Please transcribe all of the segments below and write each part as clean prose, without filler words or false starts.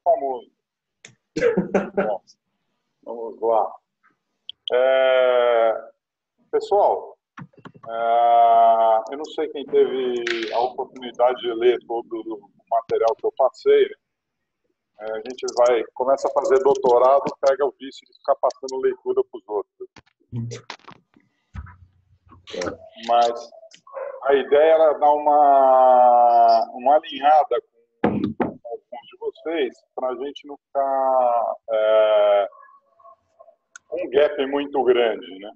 famoso. Bom, vamos lá. Pessoal, eu não sei quem teve a oportunidade de ler todo o material que eu passei, né? A gente começa a fazer doutorado, pega o vício de ficar passando leitura para os outros. Mas a ideia era dar uma alinhada com alguns de vocês, para a gente não ficar com um gap muito grande, né?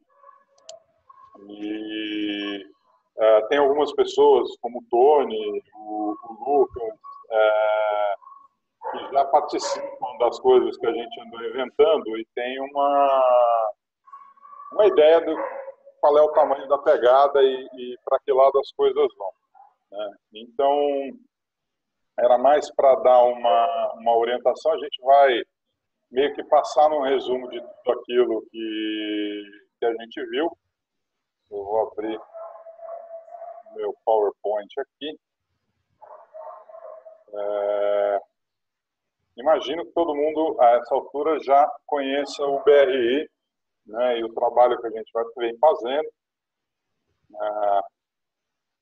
E tem algumas pessoas, como o Tony, o Lucas, que já participam das coisas que a gente andou inventando e tem uma ideia do qual é o tamanho da pegada e para que lado as coisas vão, né? Então, era mais para dar uma orientação. A gente vai meio que passar num resumo de tudo aquilo que a gente viu. Eu vou abrir meu PowerPoint aqui. Imagino que todo mundo, a essa altura, já conheça o BRI, né, e o trabalho que a gente vem fazendo.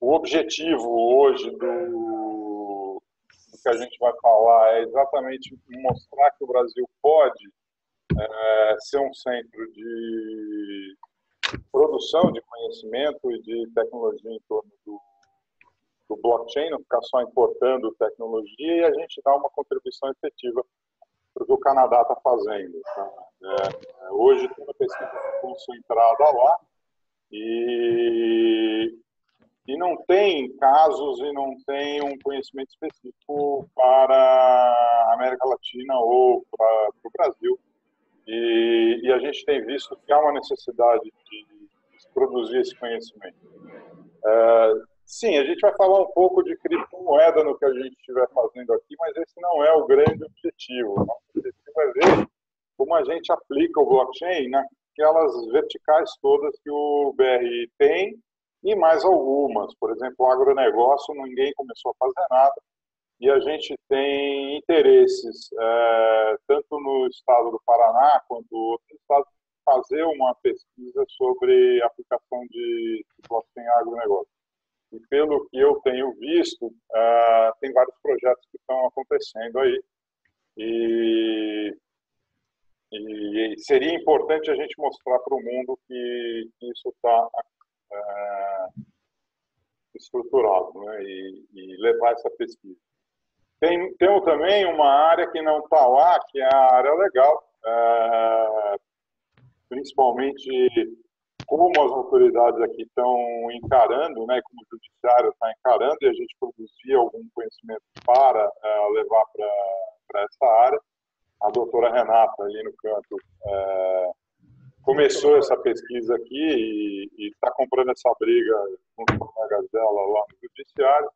O objetivo hoje do que a gente vai falar é exatamente mostrar que o Brasil pode ser um centro de produção de conhecimento e de tecnologia em torno do blockchain, não ficar só importando tecnologia, e a gente dá uma contribuição efetiva para o que o Canadá está fazendo. Tá? Hoje, toda a pesquisa está concentrada lá e não tem casos e não tem um conhecimento específico para a América Latina ou para o Brasil. E a gente tem visto que há uma necessidade de produzir esse conhecimento. Sim, a gente vai falar um pouco de criptomoeda no que a gente estiver fazendo aqui, mas esse não é o grande objetivo. O nosso objetivo é ver como a gente aplica o blockchain naquelas verticais todas que o BRI tem e mais algumas. Por exemplo, o agronegócio, ninguém começou a fazer nada e a gente tem interesses, tanto no estado do Paraná quanto outros estados, fazer uma pesquisa sobre a aplicação de blockchain em agronegócio. E pelo que eu tenho visto, tem vários projetos que estão acontecendo aí. E seria importante a gente mostrar para o mundo que isso está estruturado, né? E levar essa pesquisa. Tem também uma área que não está lá, que é a área legal, principalmente como as autoridades aqui estão encarando, né, como o judiciário está encarando, e a gente produzir algum conhecimento para levar para essa área. A doutora Renata, ali no canto, começou essa pesquisa aqui e está comprando essa briga com os colegas dela lá no judiciário,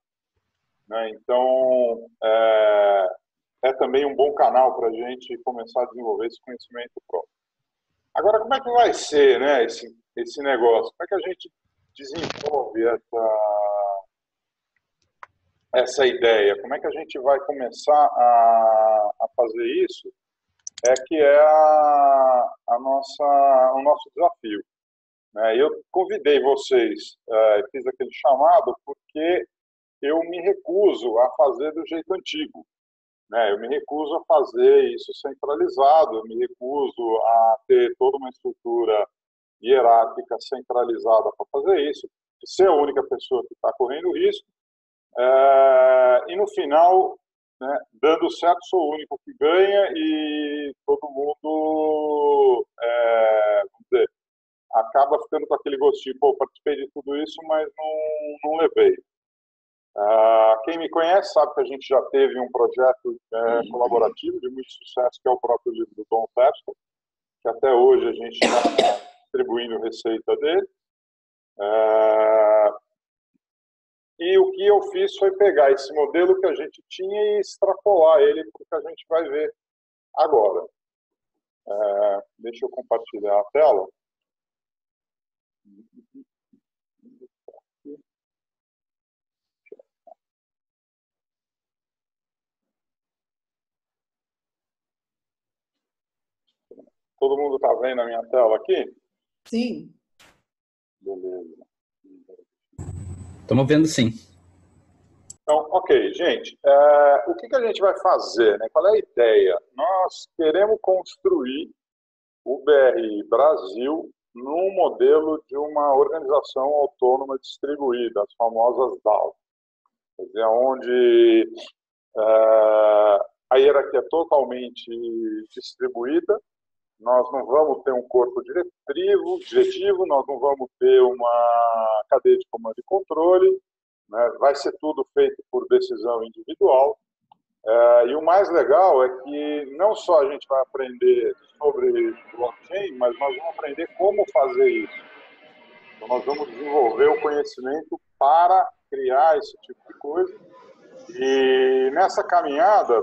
né? Então, é também um bom canal para a gente começar a desenvolver esse conhecimento próprio. Agora, como é que vai ser, né, esse negócio? Como é que a gente desenvolve essa ideia? Como é que a gente vai começar a fazer isso? Que é o nosso desafio. Eu convidei vocês, fiz aquele chamado porque eu me recuso a fazer do jeito antigo. Eu me recuso a fazer isso centralizado, eu me recuso a ter toda uma estrutura hierárquica centralizada para fazer isso, ser a única pessoa que está correndo risco, e no final, né, dando certo, sou o único que ganha e todo mundo, vamos dizer, acaba ficando com aquele gostinho, pô, participei de tudo isso, mas não levei. Quem me conhece sabe que a gente já teve um projeto colaborativo de muito sucesso, que é o próprio livro do Tom Terpstra, que até hoje a gente está distribuindo receita dele. E o que eu fiz foi pegar esse modelo que a gente tinha e extrapolar ele para o que a gente vai ver agora. Deixa eu compartilhar a tela. Todo mundo está vendo a minha tela aqui? Sim. Beleza. Estamos vendo sim. Então, ok, gente. O que a gente vai fazer, né? Qual é a ideia? Nós queremos construir o BRI Brasil num modelo de uma organização autônoma distribuída, as famosas DAO. Quer dizer, onde a hierarquia é totalmente distribuída, nós não vamos ter um corpo diretivo, nós não vamos ter uma cadeia de comando e controle, né? Vai ser tudo feito por decisão individual. E o mais legal é que não só a gente vai aprender sobre blockchain, mas nós vamos aprender como fazer isso. Então, nós vamos desenvolver o conhecimento para criar esse tipo de coisa. E nessa caminhada,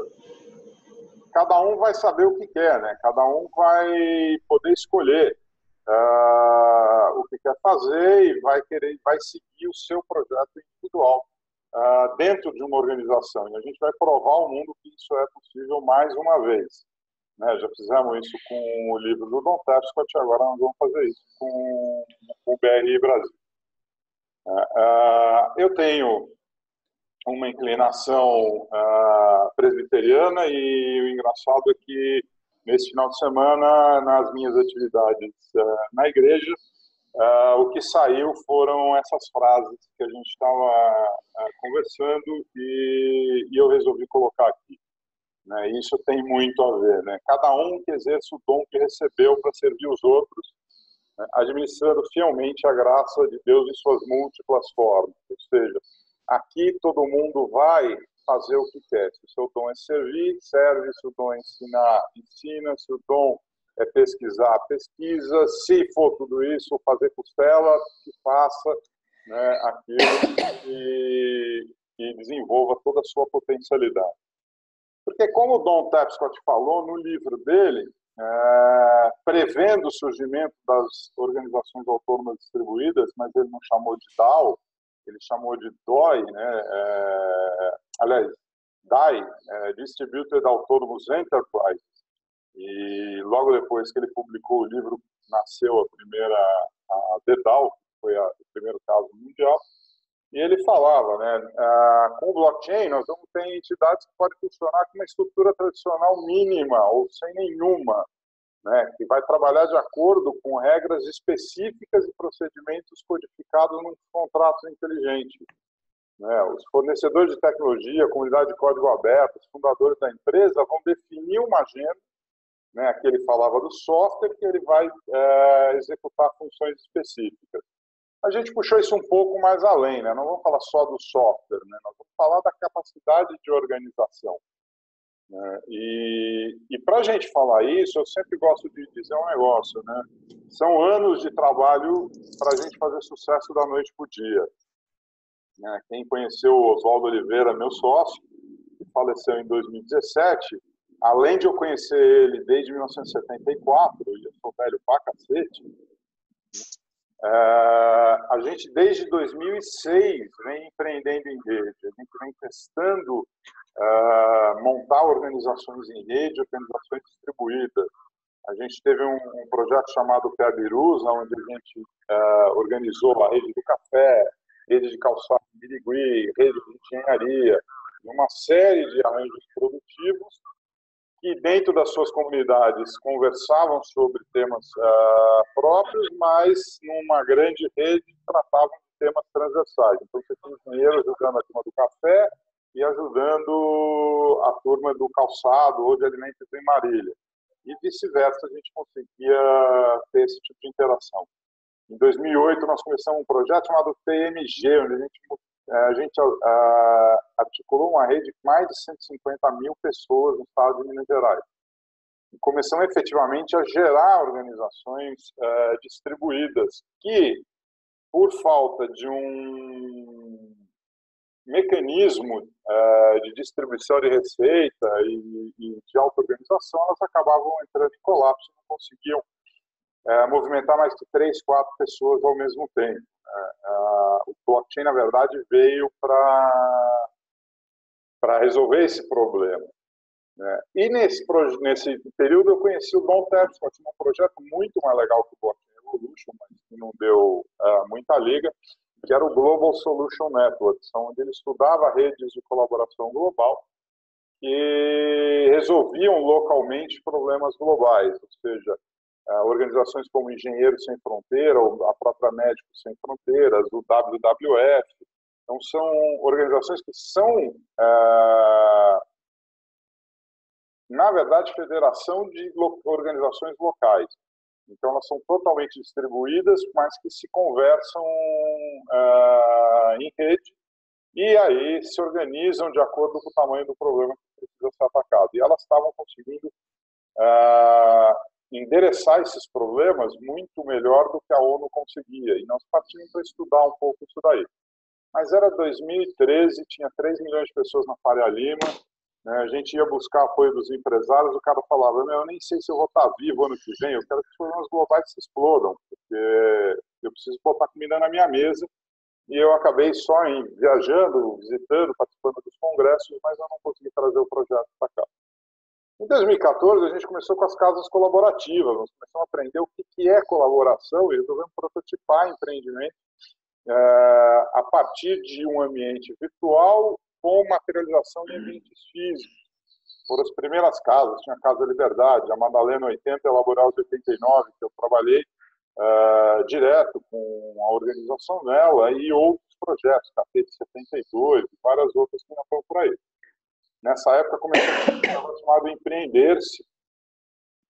cada um vai saber o que quer, né? Cada um vai poder escolher o que quer fazer e vai seguir o seu projeto individual dentro de uma organização. E a gente vai provar ao mundo que isso é possível mais uma vez. Né? Já fizemos isso com o livro do Don Tapscott, agora nós vamos fazer isso com o BRI Brasil. Eu tenho uma inclinação presbiteriana e o engraçado é que nesse final de semana, nas minhas atividades na igreja, o que saiu foram essas frases que a gente estava conversando e eu resolvi colocar aqui. Né? Isso tem muito a ver. Né? Cada um que exerce o dom que recebeu para servir os outros, né? Administrando fielmente a graça de Deus em suas múltiplas formas. Ou seja, aqui todo mundo vai fazer o que quer. Se o seu dom é servir, serve. Se o dom é ensinar, ensina. Se o dom é pesquisar, pesquisa. Se for tudo isso, fazer costela, que faça, né, aquilo e desenvolva toda a sua potencialidade. Porque como o Don Tapscott falou no livro dele, prevendo o surgimento das organizações autônomas distribuídas, mas ele não chamou de DAO, ele chamou de DOI, né? Aliás, DAI, Distributed Autonomous Enterprise. E logo depois que ele publicou o livro, nasceu a DDAO, que foi o primeiro caso mundial. E ele falava, né, com o blockchain nós vamos ter entidades que podem funcionar com uma estrutura tradicional mínima ou sem nenhuma, né, que vai trabalhar de acordo com regras específicas e procedimentos codificados num contrato inteligente. Né, os fornecedores de tecnologia, a comunidade de código aberto, os fundadores da empresa vão definir uma agenda, né, aqui ele falava do software, que ele vai executar funções específicas. A gente puxou isso um pouco mais além, né? Não vamos falar só do software, né? Nós vamos falar da capacidade de organização. Né? E para a gente falar isso, eu sempre gosto de dizer um negócio, né? São anos de trabalho para a gente fazer sucesso da noite para o dia. Né? Quem conheceu o Oswaldo Oliveira, meu sócio, que faleceu em 2017, além de eu conhecer ele desde 1974, e eu sou velho pra cacete, a gente, desde 2006, vem empreendendo em rede, a gente vem testando montar organizações em rede, organizações distribuídas. A gente teve um projeto chamado Peabirusa, onde a gente organizou a rede do café, rede de calçado de Birigui, rede de engenharia, uma série de arranjos produtivos que dentro das suas comunidades conversavam sobre temas próprios, mas numa grande rede tratavam de temas transversais. Então, você tinha engenheiro ajudando a turma do café e ajudando a turma do calçado ou de alimentos em Marília. E vice-versa, a gente conseguia ter esse tipo de interação. Em 2008, nós começamos um projeto chamado TMG, onde a gente articulou uma rede de mais de 150 mil pessoas no estado de Minas Gerais. E começamos efetivamente a gerar organizações distribuídas que, por falta de um mecanismo de distribuição de receita e de auto-organização, elas acabavam entrando em colapso e não conseguiam movimentar mais que 3, 4 pessoas ao mesmo tempo. O blockchain, na verdade, veio para resolver esse problema. E nesse período eu conheci o Dom Terps, que tinha um projeto muito mais legal que o Blockchain Evolution, mas que não deu muita liga, que era o Global Solution Network, onde ele estudava redes de colaboração global que resolviam localmente problemas globais, ou seja, organizações como Engenheiros Sem Fronteira, ou a própria Médicos Sem Fronteiras, o WWF. Então, são organizações que são, na verdade, federação de organizações locais. Então, elas são totalmente distribuídas, mas que se conversam em rede e aí se organizam de acordo com o tamanho do problema que precisa ser atacado. E elas estavam conseguindo endereçar esses problemas muito melhor do que a ONU conseguia. E nós partimos para estudar um pouco isso daí. Mas era 2013, tinha 3 milhões de pessoas na Faria Lima, né? A gente ia buscar apoio dos empresários, o cara falava, eu nem sei se eu vou estar vivo ano que vem, eu quero que os problemas globais se explodam, porque eu preciso botar comida na minha mesa. E eu acabei só viajando, visitando, participando dos congressos, mas eu não consegui trazer o projeto para cá. Em 2014, a gente começou com as casas colaborativas, nós começamos a aprender o que é colaboração e resolvemos prototipar empreendimento a partir de um ambiente virtual com materialização em ambientes físicos. Foram as primeiras casas, tinha a Casa Liberdade, a Madalena 80 e a Laboral 89, que eu trabalhei direto com a organização dela e outros projetos, Tapete 72 e várias outras que não foram por aí. Nessa época começou um chamado Empreender-se,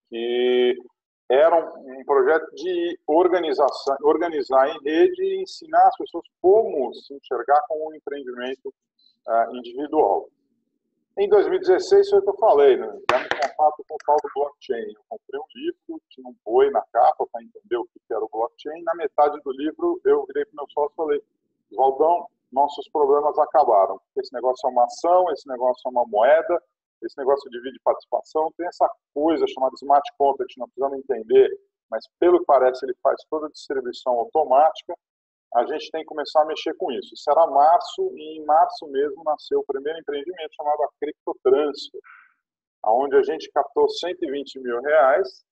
que era um projeto de organizar em rede e ensinar as pessoas como se enxergar com um empreendimento individual. Em 2016, foi o que eu falei, né? Tivemos contato com o tal do blockchain. Eu comprei um livro, tinha um boi na capa para entender o que era o blockchain. Na metade do livro, eu virei para o meu sócio e falei, Valdão, nossos problemas acabaram. Esse negócio é uma ação, esse negócio é uma moeda, esse negócio divide participação, tem essa coisa chamada smart contract, não precisamos entender, mas pelo que parece ele faz toda a distribuição automática, a gente tem que começar a mexer com isso. Isso era março, e em março mesmo nasceu o primeiro empreendimento chamado a Criptotransfer, onde a gente captou 120 mil reais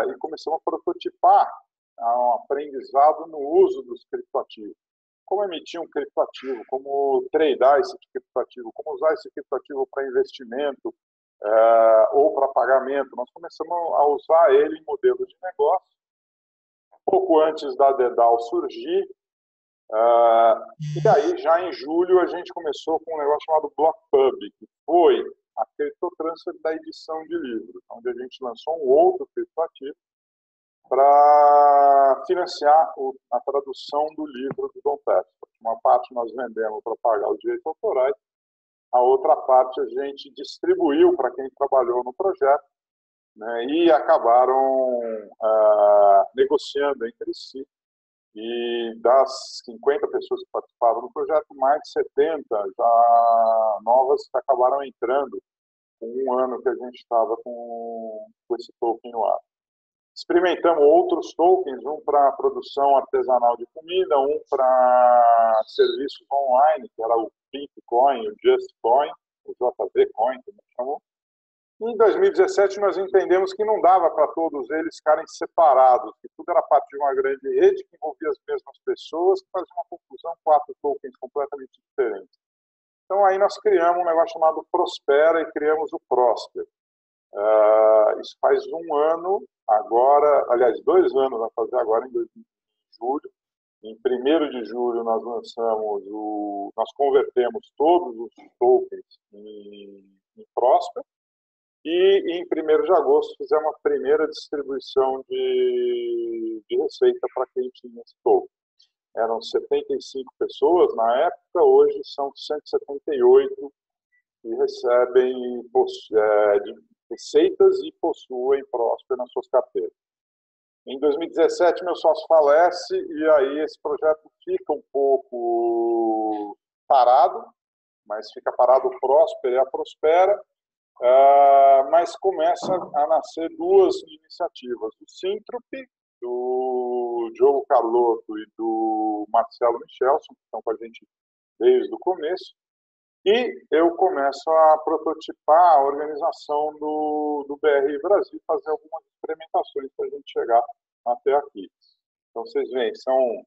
e começamos a prototipar um aprendizado no uso dos criptoativos. Como emitir um criptoativo, como tradear esse criptoativo, como usar esse criptoativo para investimento ou para pagamento. Nós começamos a usar ele em modelos de negócio. Pouco antes da Dedal surgir, e aí já em julho a gente começou com um negócio chamado BlockPub, que foi a criptotransfer da edição de livros, onde a gente lançou um outro criptoativo para financiar a tradução do livro do Dom Terps. Uma parte nós vendemos para pagar os direitos autorais, a outra parte a gente distribuiu para quem trabalhou no projeto, né, e acabaram negociando entre si. E das 50 pessoas que participavam do projeto, mais de 70 já novas que acabaram entrando com um ano que a gente estava com esse token no ar. Experimentamos outros tokens, um para produção artesanal de comida, um para serviços online, que era o Pinkcoin, o JustCoin, o JVCoin, como chamou. Em 2017, nós entendemos que não dava para todos eles ficarem separados, que tudo era parte de uma grande rede que envolvia as mesmas pessoas, que fazia uma confusão, 4 tokens completamente diferentes. Então, aí nós criamos um negócio chamado Prospera e criamos o Prosper. Isso faz um ano, agora, aliás, 2 anos, vai fazer agora em julho. Em 1º de julho, nós nós convertemos todos os tokens em Prosper. E em 1º de agosto fizemos a primeira distribuição de receita para quem tinha esse token. Eram 75 pessoas na época, hoje são 178 que recebem receitas e possuem Prosper nas suas carteiras. Em 2017, meu sócio falece e aí esse projeto fica um pouco parado, mas fica parado o Prosper e a Prospera. Mas começa a nascer 2 iniciativas, o Sintrop, do Diogo Carlotto e do Marcelo Michelson, que estão com a gente desde o começo, E eu começo a prototipar a organização do BRI Brasil, fazer algumas experimentações para a gente chegar até aqui. Então, vocês veem, são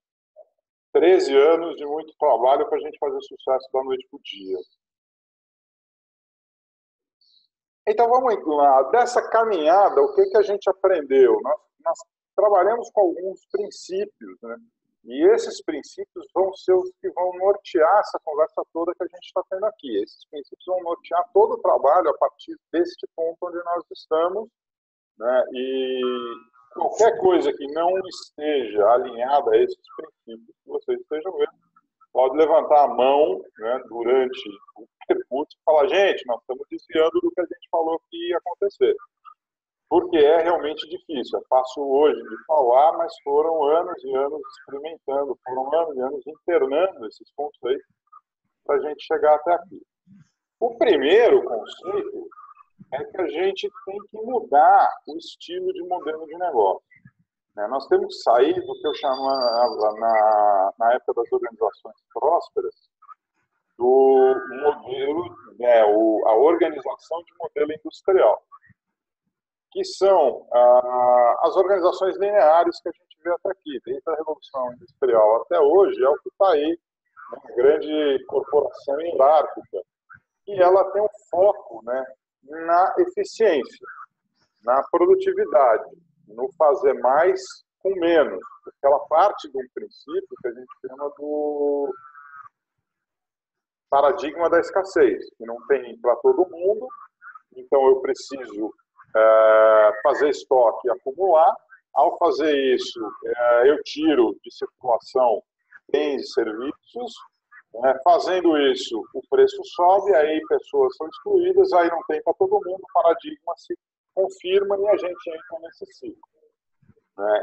13 anos de muito trabalho para a gente fazer sucesso da noite para o dia. Então, vamos lá. Dessa caminhada, o que a gente aprendeu? Nós trabalhamos com alguns princípios, né? E esses princípios vão ser os que vão nortear essa conversa toda que a gente está tendo aqui. Esses princípios vão nortear todo o trabalho a partir deste ponto onde nós estamos, né? E qualquer coisa que não esteja alinhada a esses princípios que vocês estejam vendo, pode levantar a mão, né, durante o percurso e falar, gente, nós estamos desviando do que a gente falou que ia acontecer. Porque é realmente difícil. É fácil hoje de falar, mas foram anos e anos experimentando, foram anos e anos internando esses conceitos para a gente chegar até aqui. O primeiro conceito é que a gente tem que mudar o estilo de modelo de negócio. Nós temos que sair do que eu chamava na época das organizações prósperas, do modelo, a organização de modelo industrial, que são as organizações lineares que a gente vê até aqui, desde a Revolução Industrial até hoje, é o que está aí, uma grande corporação hierárquica, e ela tem um foco, né, na eficiência, na produtividade, no fazer mais com menos, porque ela parte de um princípio que a gente chama do paradigma da escassez, que não tem para todo mundo, então eu preciso fazer estoque e acumular. Ao fazer isso, eu tiro de circulação bens e serviços. Fazendo isso, o preço sobe, aí pessoas são excluídas, aí não tem para todo mundo, o paradigma se confirma e a gente entra nesse ciclo.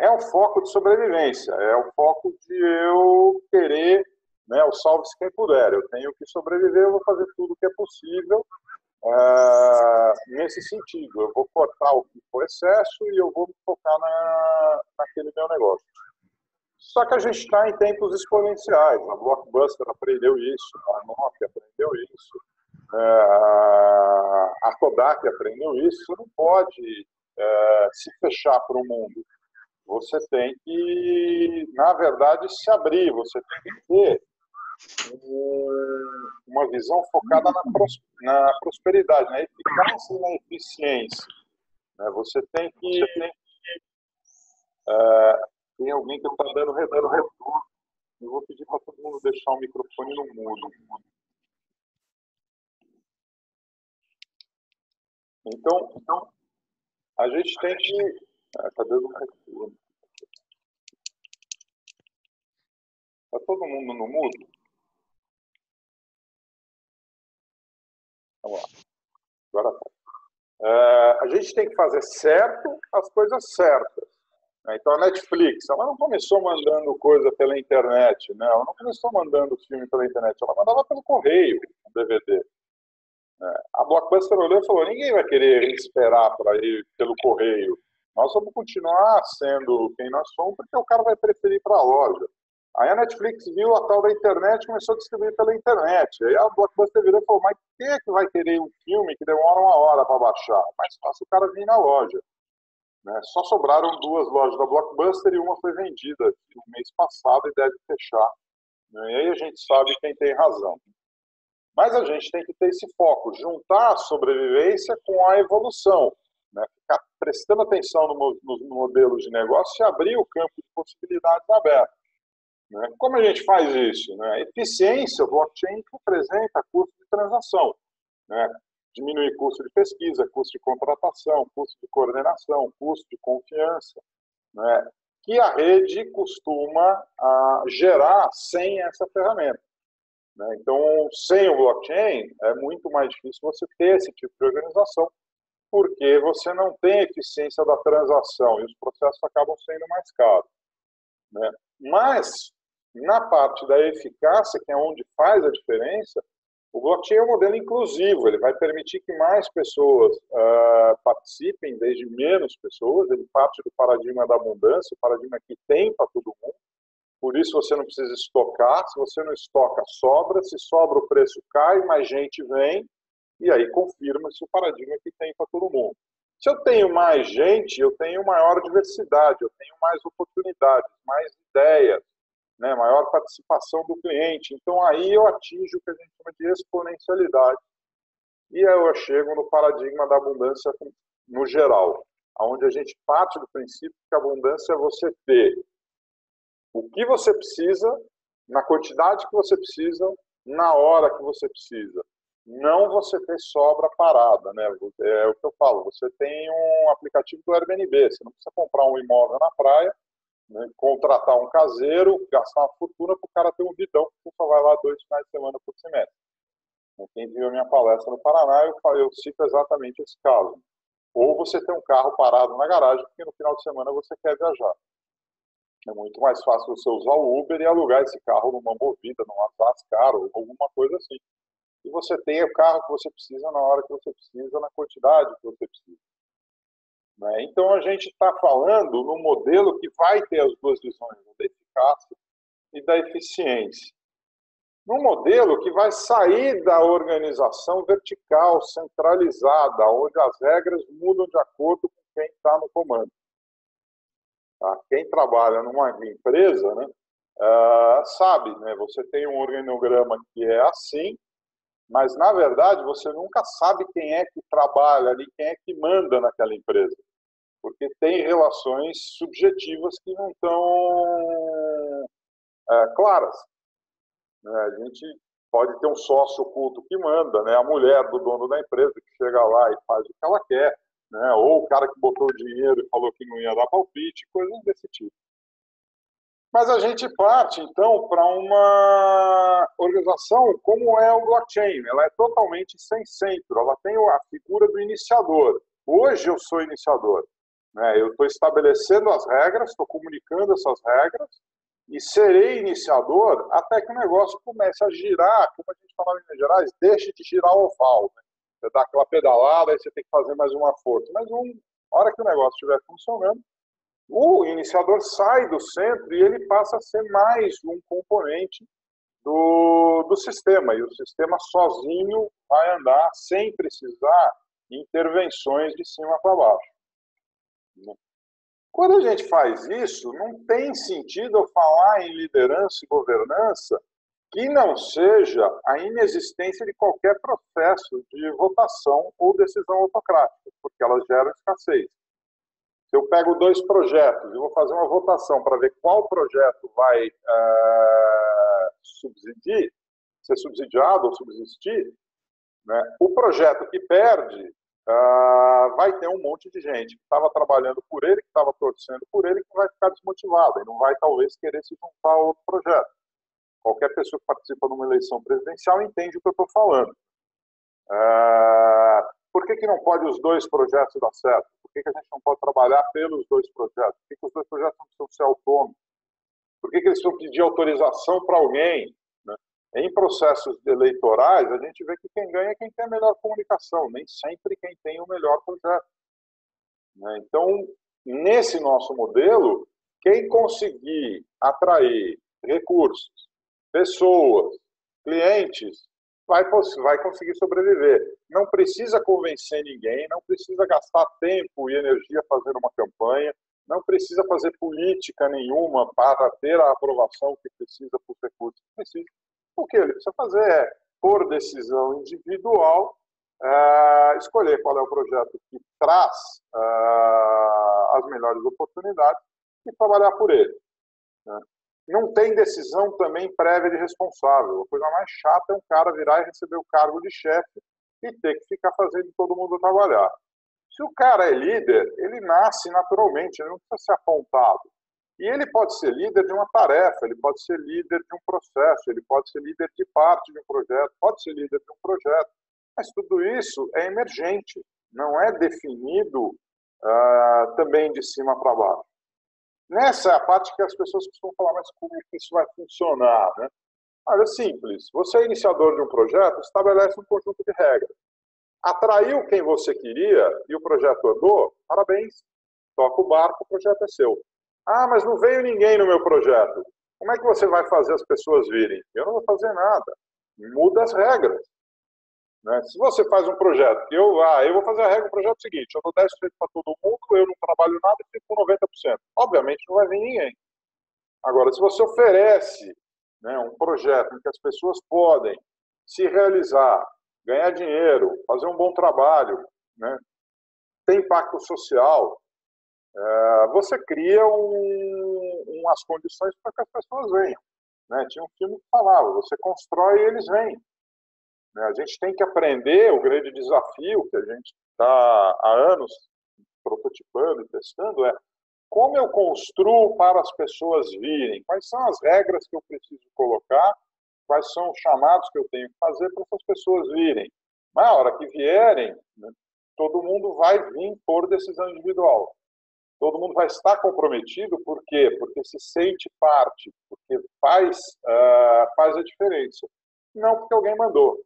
É um foco de sobrevivência, é um foco de eu querer, né, o salve-se quem puder. Eu tenho que sobreviver, eu vou fazer tudo o que é possível nesse sentido. Eu vou cortar o que for excesso e eu vou me focar naquele meu negócio. Só que a gente está em tempos exponenciais. A Blockbuster aprendeu isso, a Nokia aprendeu isso, a Kodak aprendeu isso. Você não pode se fechar para o mundo. Você tem que, na verdade, se abrir. Você tem que ter uma visão focada na prosperidade, na eficácia e na eficiência. Você tem que... tem alguém que está dando retorno. Eu vou pedir para todo mundo deixar o microfone no mudo. Então a gente tem que... Cadê o retorno? Está todo mundo no mudo? Vamos lá. Agora tá. A gente tem que fazer certo as coisas certas. Então, a Netflix, ela não começou mandando coisa pela internet, né? Ela não começou mandando filme pela internet, ela mandava pelo correio, um DVD. A Blockbuster olhou e falou, ninguém vai querer esperar para ir pelo correio. Nós vamos continuar sendo quem nós somos, porque o cara vai preferir ir para a loja. Aí a Netflix viu a tal da internet e começou a distribuir pela internet. Aí a Blockbuster virou e falou, mas quem é que vai querer um filme que demora 1 hora para baixar? Mais fácil o cara vir na loja. Só sobraram 2 lojas da Blockbuster e uma foi vendida no mês passado e deve fechar. E aí a gente sabe quem tem razão. Mas a gente tem que ter esse foco, juntar a sobrevivência com a evolução. Ficar prestando atenção nos modelos de negócio e abrir o campo de possibilidades abertas. Como a gente faz isso? Eficiência, o blockchain representa custo de transação. Diminuir custo de pesquisa, custo de contratação, custo de coordenação, custo de confiança, que a rede costuma gerar sem essa ferramenta. Então, sem o blockchain, é muito mais difícil você ter esse tipo de organização, porque você não tem eficiência da transação e os processos acabam sendo mais caros. Mas, na parte da eficácia, que é onde faz a diferença, o blockchain é um modelo inclusivo, ele vai permitir que mais pessoas participem, desde menos pessoas, ele parte do paradigma da abundância, o paradigma que tem para todo mundo, por isso você não precisa estocar, se você não estoca, sobra, se sobra o preço cai, mais gente vem, e aí confirma-se o paradigma que tem para todo mundo. Se eu tenho mais gente, eu tenho maior diversidade, eu tenho mais oportunidades, mais ideias, né, maior participação do cliente. Então, aí eu atinjo o que a gente chama de exponencialidade. E aí eu chego no paradigma da abundância no geral, onde a gente parte do princípio que a abundância é você ter o que você precisa, na quantidade que você precisa, na hora que você precisa. Não você ter sobra parada, né? É o que eu falo, você tem um aplicativo do Airbnb, você não precisa comprar um imóvel na praia, né, contratar um caseiro, gastar uma fortuna para o cara ter um bidão, que você só vai lá 2 finais de semana por semestre. Quem viu a minha palestra no Paraná, eu cito exatamente esse caso. Ou você tem um carro parado na garagem, porque no final de semana você quer viajar. É muito mais fácil você usar o Uber e alugar esse carro numa Movida, numa Ascar, ou alguma coisa assim. E você tem o carro que você precisa na hora que você precisa, na quantidade que você precisa. Né? Então, a gente está falando num modelo que vai ter as duas visões, da eficácia e da eficiência. Num modelo que vai sair da organização vertical, centralizada, onde as regras mudam de acordo com quem está no comando. Tá? Quem trabalha numa empresa, né, sabe, né, você tem um organograma que é assim, mas, na verdade, você nunca sabe quem é que trabalha ali, quem é que manda naquela empresa. Porque tem relações subjetivas que não estão claras. Né? A gente pode ter um sócio oculto que manda, né? A mulher do dono da empresa que chega lá e faz o que ela quer, né? Ou o cara que botou o dinheiro e falou que não ia dar palpite, coisas desse tipo. Mas a gente parte, então, para uma organização como é o blockchain. Ela é totalmente sem centro, ela tem a figura do iniciador. Hoje eu sou iniciador. Né? Eu estou estabelecendo as regras, estou comunicando essas regras, e serei iniciador até que o negócio comece a girar, como a gente falava em Minas Gerais, deixe de girar o oval. Né? Você dá aquela pedalada, aí você tem que fazer mais uma força. Mas a hora que o negócio estiver funcionando, o iniciador sai do centro e ele passa a ser mais um componente do sistema. E o sistema sozinho vai andar sem precisar de intervenções de cima para baixo. Quando a gente faz isso, não tem sentido eu falar em liderança e governança que não seja a inexistência de qualquer processo de votação ou decisão autocrática, porque elas geram escassez. Se eu pego 2 projetos e vou fazer uma votação para ver qual projeto vai ser subsidiado ou subsistir, né, o projeto que perde vai ter um monte de gente que estava trabalhando por ele, que estava torcendo por ele, que vai ficar desmotivada e não vai, talvez, querer se juntar a outro projeto. Qualquer pessoa que participa de uma eleição presidencial entende o que eu estou falando. Por que não pode os 2 projetos dar certo? Por que a gente não pode trabalhar pelos 2 projetos? Por que os 2 projetos não precisam ser autônomos? Por que eles precisam pedir autorização para alguém? Né? Em processos eleitorais, a gente vê que quem ganha é quem tem a melhor comunicação, nem sempre quem tem o melhor projeto. Né? Então, nesse nosso modelo, quem conseguir atrair recursos, pessoas, clientes, vai conseguir sobreviver. Não precisa convencer ninguém, não precisa gastar tempo e energia fazendo uma campanha, não precisa fazer política nenhuma para ter a aprovação que precisa por recursos que precisa. O que ele precisa fazer é, por decisão individual, escolher qual é o projeto que traz as melhores oportunidades e trabalhar por ele. Né? Não tem decisão também prévia de responsável. A coisa mais chata é um cara virar e receber o cargo de chefe e ter que ficar fazendo todo mundo trabalhar. Se o cara é líder, ele nasce naturalmente, ele não precisa ser apontado. E ele pode ser líder de uma tarefa, ele pode ser líder de um processo, ele pode ser líder de parte de um projeto, pode ser líder de um projeto. Mas tudo isso é emergente, não é definido também de cima para baixo. Nessa é a parte que as pessoas costumam falar, mas como é que isso vai funcionar? Né? Olha, é simples. Você é iniciador de um projeto, estabelece um conjunto de regras. Atraiu quem você queria e o projeto andou, parabéns. Toca o barco, o projeto é seu. Ah, mas não veio ninguém no meu projeto. Como é que você vai fazer as pessoas virem? Eu não vou fazer nada. Muda as regras. Né? Se você faz um projeto, eu vou fazer a regra do projeto seguinte, eu dou 10% para todo mundo, eu não trabalho nada e fico com 90%. Obviamente não vai vir ninguém. Agora, se você oferece, né, um projeto em que as pessoas podem se realizar, ganhar dinheiro, fazer um bom trabalho, né, ter impacto social, você cria as condições para que as pessoas venham. Né? Tinha um filme que falava, você constrói e eles vêm. Né? A gente tem que aprender, o grande desafio que a gente está há anos prototipando e testando é como eu construo para as pessoas virem, quais são as regras que eu preciso colocar, quais são os chamados que eu tenho que fazer para essas pessoas virem. Na hora que vierem, né, todo mundo vai vir por decisão individual. Todo mundo vai estar comprometido, por quê? Porque se sente parte, porque faz a diferença. Não porque alguém mandou.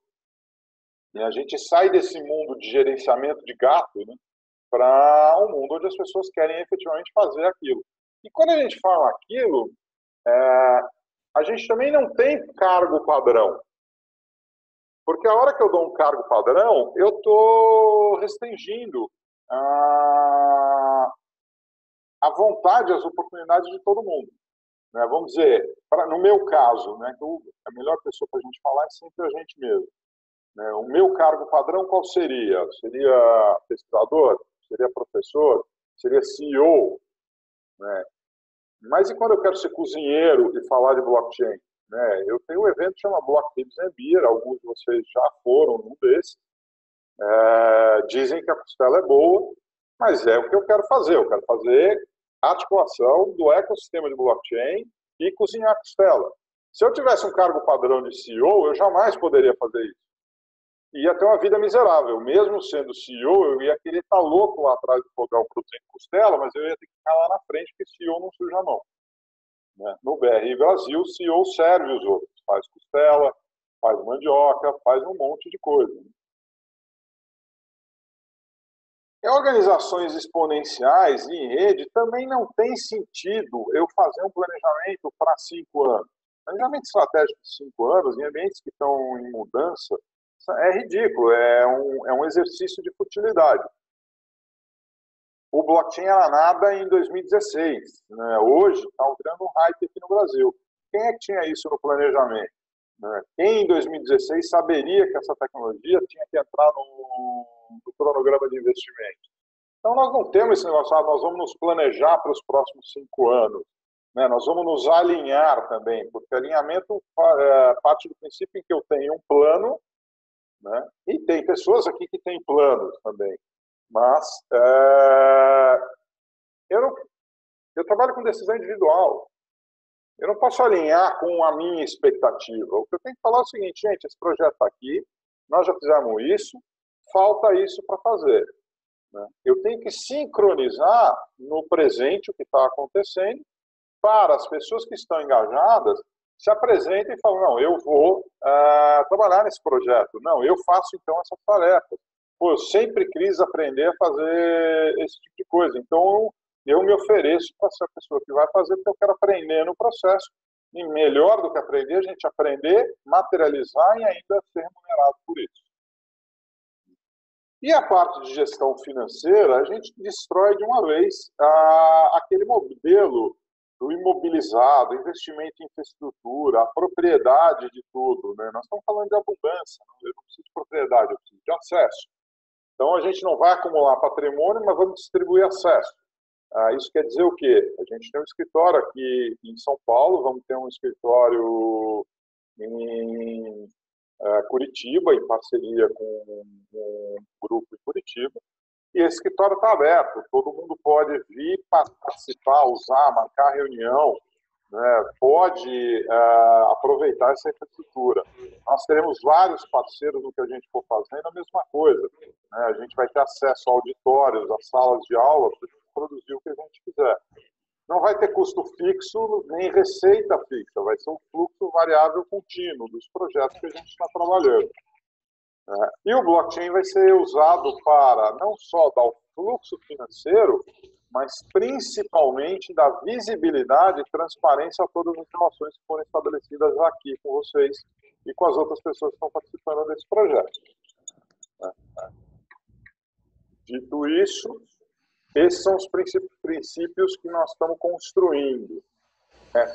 E a gente sai desse mundo de gerenciamento de gato, né, para um mundo onde as pessoas querem efetivamente fazer aquilo. E quando a gente fala aquilo, a gente também não tem cargo padrão. Porque a hora que eu dou um cargo padrão, eu estou restringindo a vontade, as oportunidades de todo mundo. Né? Vamos dizer, no meu caso, né, a melhor pessoa para a gente falar é sempre a gente mesmo. Né? O meu cargo padrão qual seria? Seria pesquisador? Seria professor? Seria CEO? Né? Mas e quando eu quero ser cozinheiro e falar de blockchain? Né? Eu tenho um evento que chama Block Tips and Beer, alguns de vocês já foram num desses. Dizem que a costela é boa, mas é o que eu quero fazer. Eu quero fazer a articulação do ecossistema de blockchain e cozinhar a costela. Se eu tivesse um cargo padrão de CEO, eu jamais poderia fazer isso. Ia ter uma vida miserável. Mesmo sendo CEO, eu ia querer estar louco lá atrás do fogão produzindo costela, mas eu ia ter que ficar lá na frente, porque CEO não suja a mão. Né? No BRI Brasil, o CEO serve os outros. Faz costela, faz mandioca, faz um monte de coisa. Em organizações exponenciais e em rede, também não tem sentido eu fazer um planejamento para 5 anos. Planejamento estratégico de 5 anos, em ambientes que estão em mudança, é ridículo, é um exercício de futilidade. O blockchain era nada em 2016. Né? Hoje está criando um hype aqui no Brasil. Quem é que tinha isso no planejamento? Né? Quem em 2016 saberia que essa tecnologia tinha que entrar no cronograma de investimento? Então, nós não temos esse negócio, nós vamos nos planejar para os próximos 5 anos. Né? Nós vamos nos alinhar também, porque alinhamento parte do princípio em que eu tenho um plano, né? E tem pessoas aqui que têm planos também. Mas eu trabalho com decisão individual. Eu não posso alinhar com a minha expectativa. O que eu tenho que falar é o seguinte, gente, esse projeto está aqui, nós já fizemos isso, falta isso para fazer. Né? Eu tenho que sincronizar no presente o que está acontecendo para as pessoas que estão engajadas se apresentem e falam, não, eu vou trabalhar nesse projeto. Não, eu faço então essas tarefas. Pô, eu sempre quis aprender a fazer esse tipo de coisa. Então, eu me ofereço para ser a pessoa que vai fazer, porque eu quero aprender no processo. E melhor do que aprender, a gente aprender, materializar e ainda ser remunerado por isso. E a parte de gestão financeira, a gente destrói de uma vez aquele modelo do imobilizado, investimento em infraestrutura, a propriedade de tudo. Né? Nós estamos falando de abundância, eu não preciso de propriedade, eu preciso de acesso. Então, a gente não vai acumular patrimônio, mas vamos distribuir acesso. Isso quer dizer o quê? A gente tem um escritório aqui em São Paulo, vamos ter um escritório em Curitiba, em parceria com um grupo em Curitiba, e esse escritório está aberto, todo mundo pode vir participar, usar, marcar reunião, né? Pode aproveitar essa infraestrutura. Nós teremos vários parceiros no que a gente for fazendo, a mesma coisa. Né? A gente vai ter acesso a auditórios, a salas de aula, para produzir o que a gente quiser. Não vai ter custo fixo nem receita fixa, vai ser um fluxo variável contínuo dos projetos que a gente está trabalhando. E o blockchain vai ser usado para não só dar o fluxo financeiro, mas principalmente da visibilidade e transparência a todas as relações que foram estabelecidas aqui com vocês e com as outras pessoas que estão participando desse projeto. Dito isso, esses são os princípios que nós estamos construindo.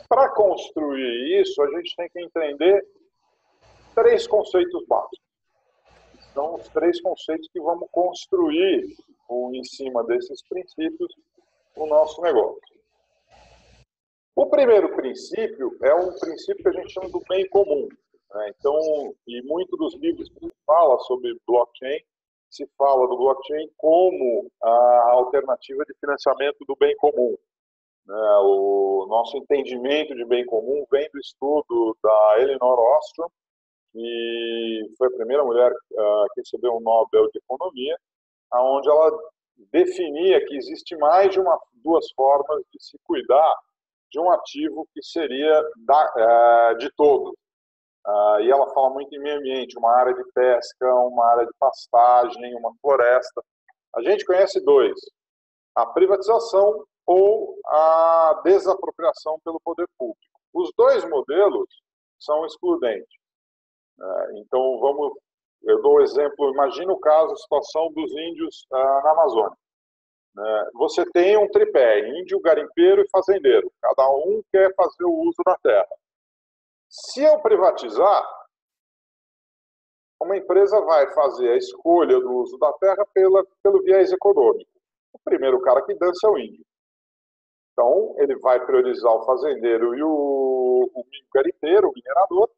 Para construir isso, a gente tem que entender 3 conceitos básicos. São os 3 conceitos que vamos construir em cima desses princípios o nosso negócio. O primeiro princípio é um princípio que a gente chama do bem comum. Então, e muito dos livros que se fala sobre blockchain, se fala do blockchain como a alternativa de financiamento do bem comum. O nosso entendimento de bem comum vem do estudo da Elinor Ostrom, que foi a primeira mulher que recebeu um Nobel de Economia, onde ela definia que existe mais de 2 formas de se cuidar de um ativo que seria de todos. E ela fala muito em meio ambiente, uma área de pesca, uma área de pastagem, uma floresta. A gente conhece 2, a privatização ou a desapropriação pelo poder público. Os 2 modelos são excludentes. Então, eu dou um exemplo, imagina o caso, a situação dos índios na Amazônia. Você tem um tripé, índio, garimpeiro e fazendeiro. Cada um quer fazer o uso da terra. Se eu privatizar, uma empresa vai fazer a escolha do uso da terra pelo viés econômico. O primeiro cara que dança é o índio. Então, ele vai priorizar o fazendeiro e o garimpeiro, o minerador,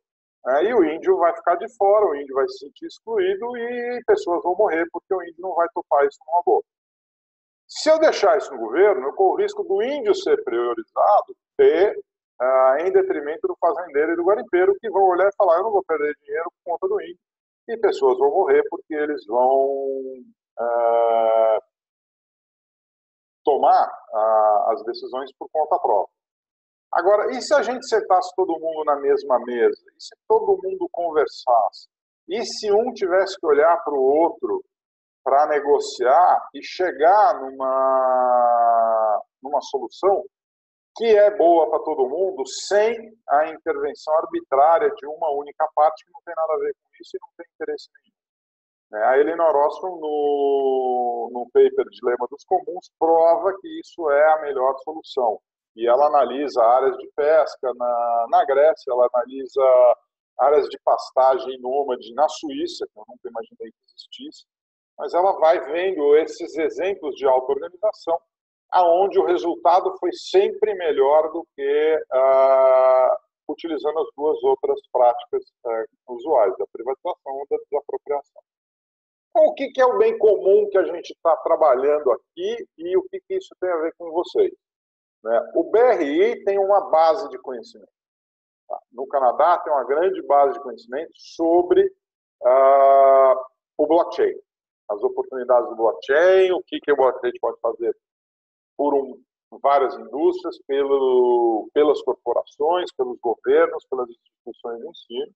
e o índio vai ficar de fora, o índio vai se sentir excluído e pessoas vão morrer porque o índio não vai topar isso numa boa. Se eu deixar isso no governo, eu corro o risco do índio ser priorizado em detrimento do fazendeiro e do garimpeiro, que vão olhar e falar, eu não vou perder dinheiro por conta do índio. E pessoas vão morrer porque eles vão tomar as decisões por conta própria. Agora, e se a gente sentasse todo mundo na mesma mesa? E se todo mundo conversasse? E se um tivesse que olhar para o outro para negociar e chegar numa solução que é boa para todo mundo, sem a intervenção arbitrária de uma única parte que não tem nada a ver com isso e não tem interesse nenhum. A Elinor Ostrom, no paper Dilema dos Comuns, prova que isso é a melhor solução. E ela analisa áreas de pesca na Grécia, ela analisa áreas de pastagem nômade na Suíça, que eu nunca imaginei que existisse, mas ela vai vendo esses exemplos de auto-organização, aonde o resultado foi sempre melhor do que utilizando as 2 outras práticas usuais, da privatização e da desapropriação. Então, o que é o bem comum que a gente está trabalhando aqui e o que isso tem a ver com vocês? O BRI tem uma base de conhecimento. No Canadá tem uma grande base de conhecimento sobre o blockchain, as oportunidades do blockchain, o que o blockchain pode fazer por várias indústrias, pelas corporações, pelos governos, pelas instituições de ensino.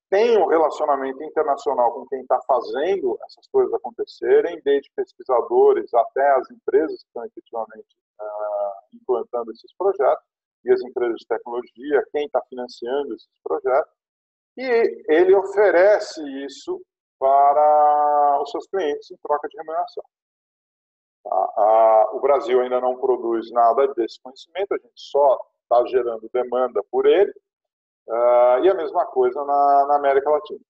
Tem um relacionamento internacional com quem está fazendo essas coisas acontecerem, desde pesquisadores até as empresas que estão efetivamente implantando esses projetos, e as empresas de tecnologia, quem está financiando esses projetos, e ele oferece isso para os seus clientes em troca de remuneração. O Brasil ainda não produz nada desse conhecimento, a gente só está gerando demanda por ele, e a mesma coisa na América Latina.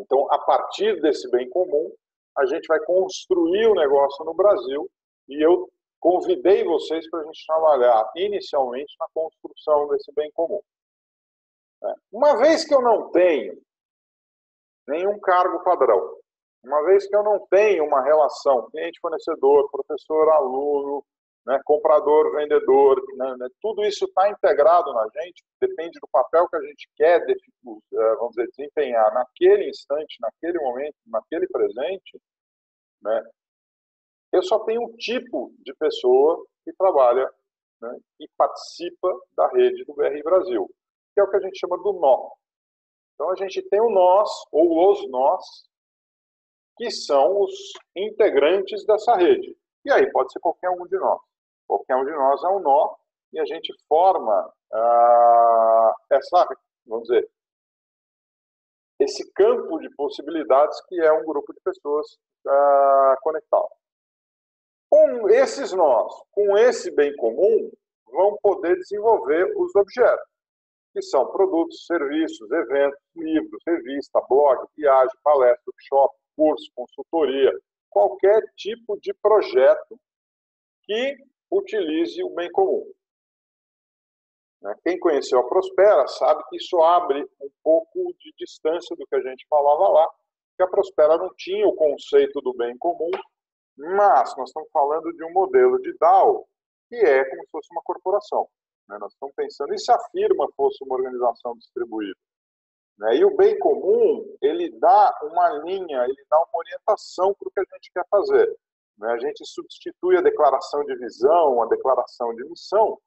Então, a partir desse bem comum, a gente vai construir o negócio no Brasil, e eu convidei vocês para a gente trabalhar inicialmente na construção desse bem comum. Uma vez que eu não tenho nenhum cargo padrão, uma vez que eu não tenho uma relação cliente-fornecedor, professor-aluno, comprador, vendedor, tudo isso está integrado na gente, depende do papel que a gente quer, vamos dizer, desempenhar naquele instante, naquele momento, naquele presente, eu só tenho um tipo de pessoa que trabalha e participa da rede do BRI Brasil, que é o que a gente chama do nó. Então, a gente tem o nós, ou os nós, que são os integrantes dessa rede. E aí pode ser qualquer um de nós. Qualquer um de nós é um nó e a gente forma vamos dizer, esse campo de possibilidades que é um grupo de pessoas conectadas. Com esses nós, com esse bem comum, vão poder desenvolver os objetos, que são produtos, serviços, eventos, livros, revista, blog, viagem, palestra, workshop, curso, consultoria, qualquer tipo de projeto que utilize o bem comum. Quem conheceu a Prospera sabe que isso abre um pouco de distância do que a gente falava lá, que a Prospera não tinha o conceito do bem comum, mas nós estamos falando de um modelo de DAO que é como se fosse uma corporação. Nós estamos pensando, e se a firma fosse uma organização distribuída? E o bem comum, ele dá uma linha, ele dá uma orientação para o que a gente quer fazer. A gente substitui a declaração de visão, a declaração de missão,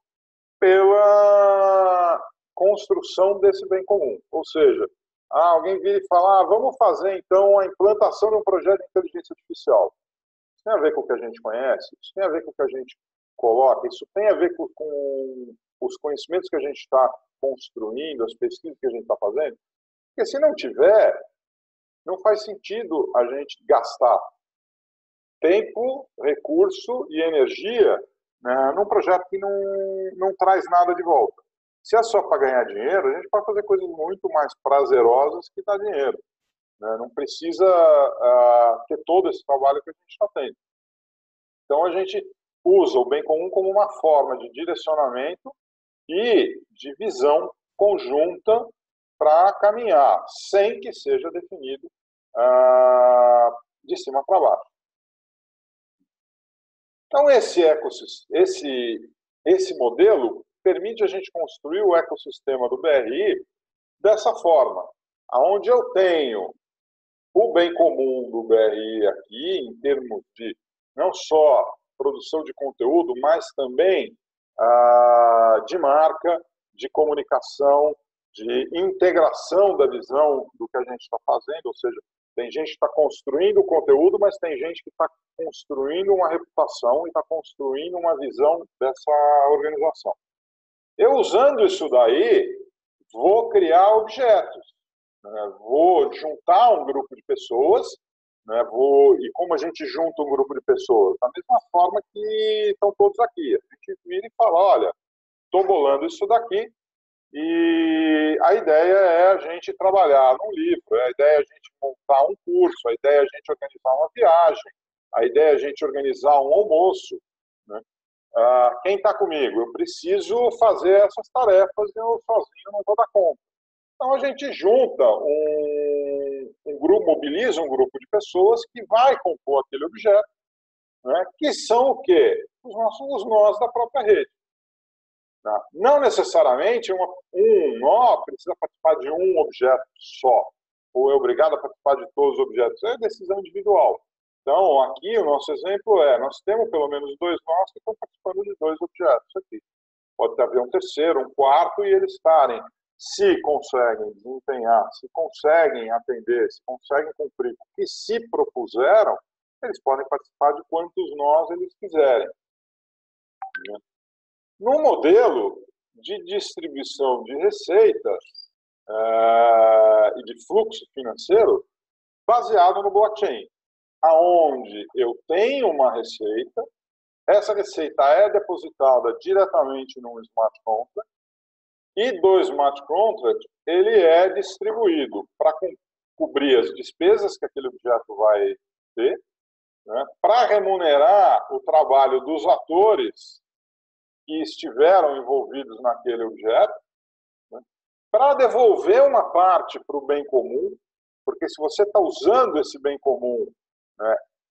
pela construção desse bem comum. Ou seja, alguém vira e fala, vamos fazer então a implantação de um projeto de inteligência artificial. Isso tem a ver com o que a gente conhece, isso tem a ver com o que a gente coloca, isso tem a ver com os conhecimentos que a gente está construindo, as pesquisas que a gente está fazendo. Porque se não tiver, não faz sentido a gente gastar tempo, recurso e energia num projeto que não traz nada de volta. Se é só para ganhar dinheiro, a gente pode fazer coisas muito mais prazerosas que dar dinheiro. Não precisa ter todo esse trabalho que a gente está tendo. Então, a gente usa o bem comum como uma forma de direcionamento e de visão conjunta para caminhar, sem que seja definido de cima para baixo. Então, esse modelo permite a gente construir o ecossistema do BRI dessa forma, onde eu tenho o bem comum do BRI aqui, em termos de não só produção de conteúdo, mas também de marca, de comunicação, de integração da visão do que a gente está fazendo, ou seja, tem gente que está construindo o conteúdo, mas tem gente que está construindo uma reputação e está construindo uma visão dessa organização. Eu, usando isso daí, vou criar objetos, vou juntar um grupo de pessoas, e como a gente junta um grupo de pessoas? Da mesma forma que estão todos aqui. A gente vira e fala, olha, estou bolando isso daqui, e a ideia é a gente trabalhar num livro, a ideia é a gente montar um curso, a ideia é a gente organizar uma viagem, a ideia é a gente organizar um almoço. Quem está comigo? Eu preciso fazer essas tarefas, eu sozinho não vou dar conta. Então a gente junta um grupo, mobiliza um grupo de pessoas que vai compor aquele objeto, que são o quê? Os nós da própria rede. Não necessariamente um nó precisa participar de um objeto só, ou é obrigado a participar de todos os objetos. É decisão individual. Então, aqui o nosso exemplo nós temos pelo menos 2 nós que estão participando de 2 objetos aqui. Pode haver um terceiro, um quarto, e eles estarem, se conseguem desempenhar, se conseguem atender, se conseguem cumprir o que se propuseram, eles podem participar de quantos nós eles quiserem. No modelo de distribuição de receitas e de fluxo financeiro baseado no blockchain, aonde eu tenho uma receita, essa receita é depositada diretamente num smart contract e do smart contract ele é distribuído para cobrir as despesas que aquele objeto vai ter, para remunerar o trabalho dos atores que estiveram envolvidos naquele objeto, para devolver uma parte para o bem comum, porque se você está usando esse bem comum,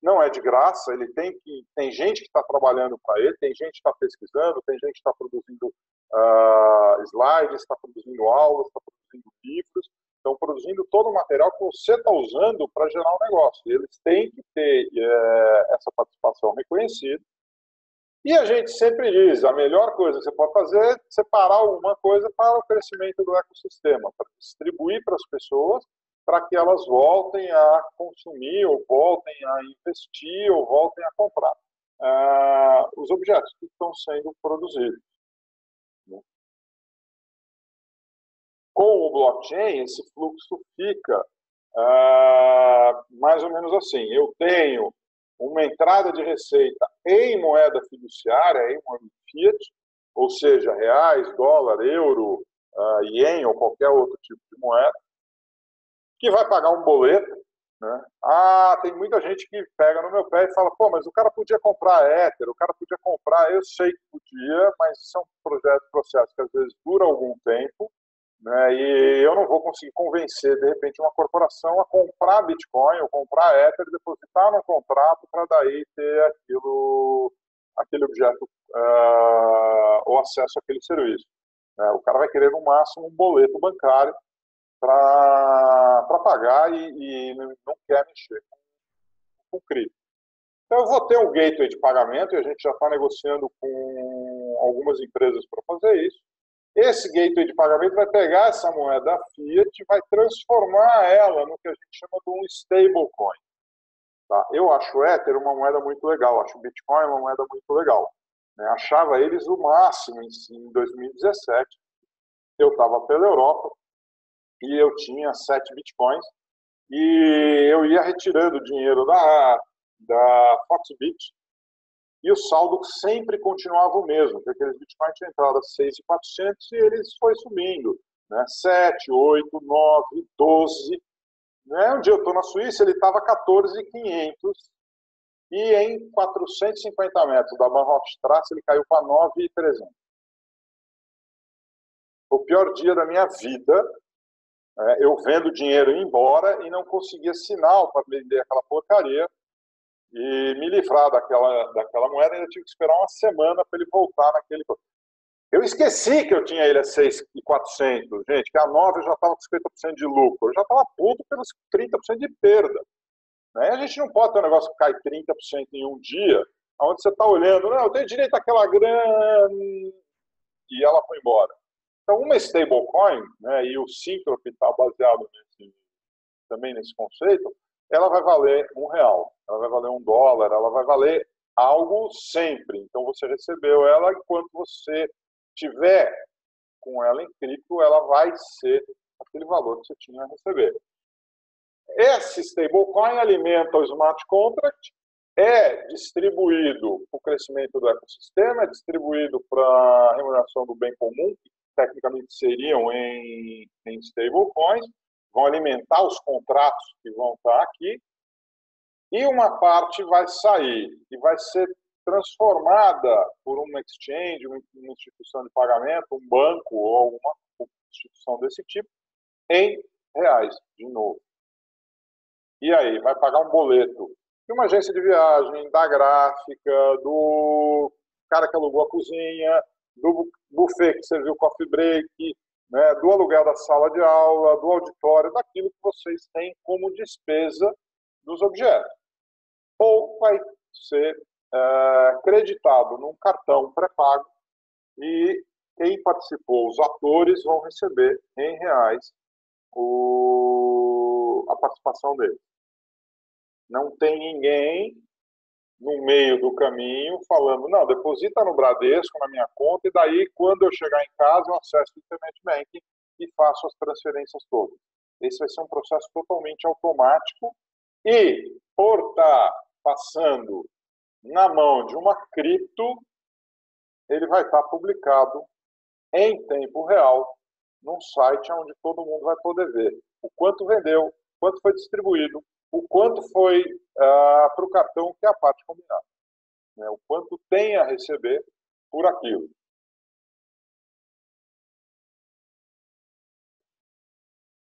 não é de graça, tem gente que está trabalhando para ele, tem gente que está pesquisando, tem gente que está produzindo slides, está produzindo aulas, está produzindo livros, estão produzindo todo o material que você está usando para gerar um negócio. Eles têm que ter essa participação reconhecida. E a gente sempre diz, a melhor coisa que você pode fazer é separar alguma coisa para o crescimento do ecossistema, para distribuir para as pessoas, para que elas voltem a consumir, ou voltem a investir, ou voltem a comprar. os objetos que estão sendo produzidos. Né? Com o blockchain, esse fluxo fica mais ou menos assim. Eu tenho uma entrada de receita em moeda fiduciária, em moeda fiat, ou seja, reais, dólar, euro, ien ou qualquer outro tipo de moeda, que vai pagar um boleto. Né? Tem muita gente que pega no meu pé e fala, pô, mas o cara podia comprar Ether, o cara podia comprar, eu sei que podia, mas são processos que às vezes duram algum tempo, né? E eu não vou conseguir convencer, de repente, uma corporação a comprar Bitcoin ou comprar Ether e depositar num contrato para daí ter aquele objeto ou acesso àquele serviço. Né? O cara vai querer, no máximo, um boleto bancário para pagar e não quer mexer com cripto. Então, eu vou ter um gateway de pagamento, e a gente já está negociando com algumas empresas para fazer isso. Esse gateway de pagamento vai pegar essa moeda fiat e vai transformar ela no que a gente chama de um stablecoin. Tá? Eu acho o Ether uma moeda muito legal, acho o Bitcoin uma moeda muito legal. Né? Achava eles o máximo em 2017. Eu estava pela Europa e eu tinha 7 Bitcoins e eu ia retirando o dinheiro da Foxbit e o saldo sempre continuava o mesmo, porque aqueles Bitcoins tinham entrado a 6.400 e eles foi subindo, né? 7, 8, 9, 12. Né? Um dia eu estou na Suíça, ele estava 14.500 e em 450 metros da Bahnhofstrasse ele caiu para 9.300. O pior dia da minha vida, eu vendo dinheiro ir embora e não conseguia sinal para vender aquela porcaria. E me livrar daquela moeda, eu tive que esperar uma semana para ele voltar naquele. Eu esqueci que eu tinha ele a 6.400, gente, que a 9 eu já estava com 50% de lucro. Eu já estava puto pelos 30% de perda. Né? A gente não pode ter um negócio que cai 30% em um dia, onde você está olhando, não, eu tenho direito àquela grana, e ela foi embora. Então, uma stablecoin, né, e o Syncrop está baseado também nesse conceito, ela vai valer R$1, ela vai valer $1, ela vai valer algo sempre. Então, você recebeu ela, enquanto você tiver com ela em cripto, ela vai ser aquele valor que você tinha a receber. Esse stablecoin alimenta o smart contract, é distribuído para o crescimento do ecossistema, é distribuído para a remuneração do bem comum, que tecnicamente seriam em stablecoins, vão alimentar os contratos que vão estar aqui, e uma parte vai sair e vai ser transformada por uma exchange, uma instituição de pagamento, um banco ou alguma instituição desse tipo, em reais, de novo. E aí, vai pagar um boleto de uma agência de viagem, da gráfica, do cara que alugou a cozinha, do buffet que serviu o coffee break, né, do aluguel da sala de aula, do auditório, daquilo que vocês têm como despesa dos objetos. Ou vai ser creditado num cartão pré-pago e quem participou, os atores, vão receber em reais a participação deles. Não tem ninguém no meio do caminho falando, não, deposita no Bradesco, na minha conta, e daí, quando eu chegar em casa, eu acesso o Internet Banking e faço as transferências todas. Esse vai ser um processo totalmente automático e, por estar passando na mão de uma cripto, ele vai estar publicado em tempo real num site onde todo mundo vai poder ver o quanto vendeu, quanto foi distribuído, o quanto foi para o cartão, que é a parte combinada. Né? O quanto tem a receber por aquilo.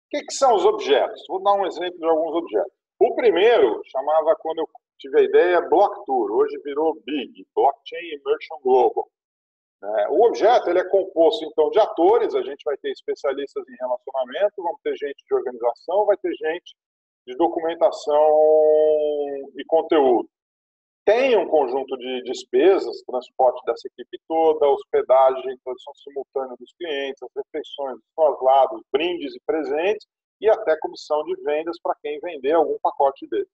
O que são os objetos? Vou dar um exemplo de alguns objetos. O primeiro chamava, quando eu tive a ideia, Blocktour. Hoje virou BIG, Blockchain Immersion Global. O objeto ele é composto, então, de atores. A gente vai ter especialistas em relacionamento, vamos ter gente de organização, vai ter gente de documentação e conteúdo. Tem um conjunto de despesas, transporte dessa equipe toda, hospedagem, tradução simultânea dos clientes, as refeições, os traslados, brindes e presentes, e até comissão de vendas para quem vender algum pacote deles.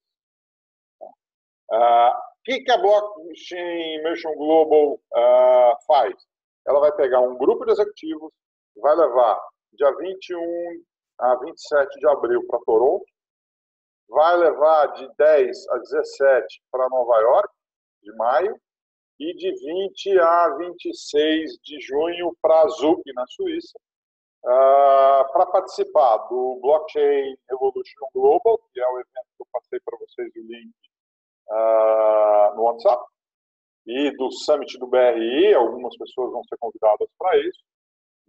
que a Blockchain Mission Global faz? Ela vai pegar um grupo de executivos, vai levar dia 21 a 27 de abril para Toronto, vai levar de 10 a 17 para Nova York, de maio, e de 20 a 26 de junho para Zug, na Suíça, para participar do Blockchain Revolution Global, que é o evento que eu passei para vocês o link no WhatsApp, e do Summit do BRI, algumas pessoas vão ser convidadas para isso,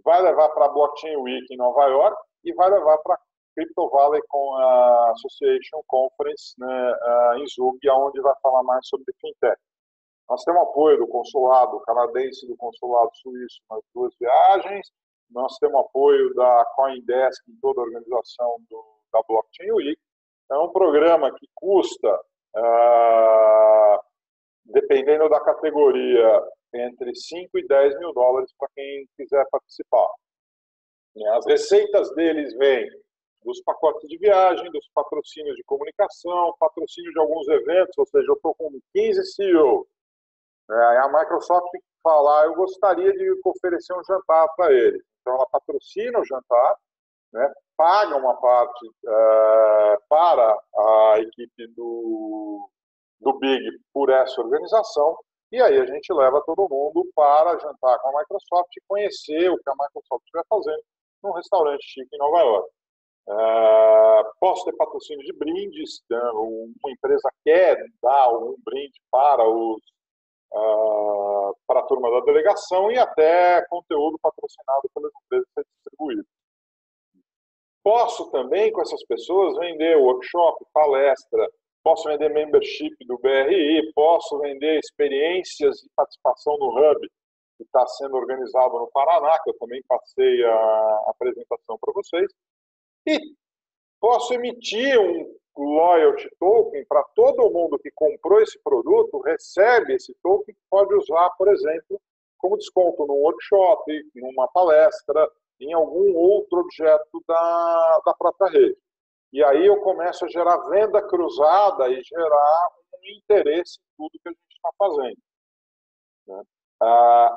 vai levar para a Blockchain Week em Nova York e vai levar para a Crypto Valley Association Conference, né, em Zug, onde vai falar mais sobre fintech. Nós temos apoio do consulado canadense e do consulado suíço nas duas viagens, nós temos apoio da CoinDesk em toda a organização da Blockchain Week. É um programa que custa, dependendo da categoria, entre 5 e 10 mil dólares para quem quiser participar. As receitas deles vêm dos pacotes de viagem, dos patrocínios de comunicação, patrocínio de alguns eventos, ou seja, eu estou com 15 CEOs. A Microsoft tem que falar, eu gostaria de oferecer um jantar para eles. Então, ela patrocina o jantar, né, paga uma parte para a equipe do Big por essa organização, e aí a gente leva todo mundo para jantar com a Microsoft e conhecer o que a Microsoft estiver fazendo num restaurante chique em Nova York. Posso ter patrocínio de brindes, uma empresa quer dar um brinde para para a turma da delegação e até conteúdo patrocinado pelas empresas ser distribuído. Posso também, com essas pessoas, vender workshop, palestra, posso vender membership do BRI, posso vender experiências de participação no Hub, que está sendo organizado no Paraná, que eu também passei a apresentação para vocês, e posso emitir um loyalty token para todo mundo que comprou esse produto, recebe esse token, pode usar, por exemplo, como desconto num workshop, numa palestra, em algum outro objeto da própria rede. E aí eu começo a gerar venda cruzada e gerar um interesse em tudo que a gente está fazendo. Né?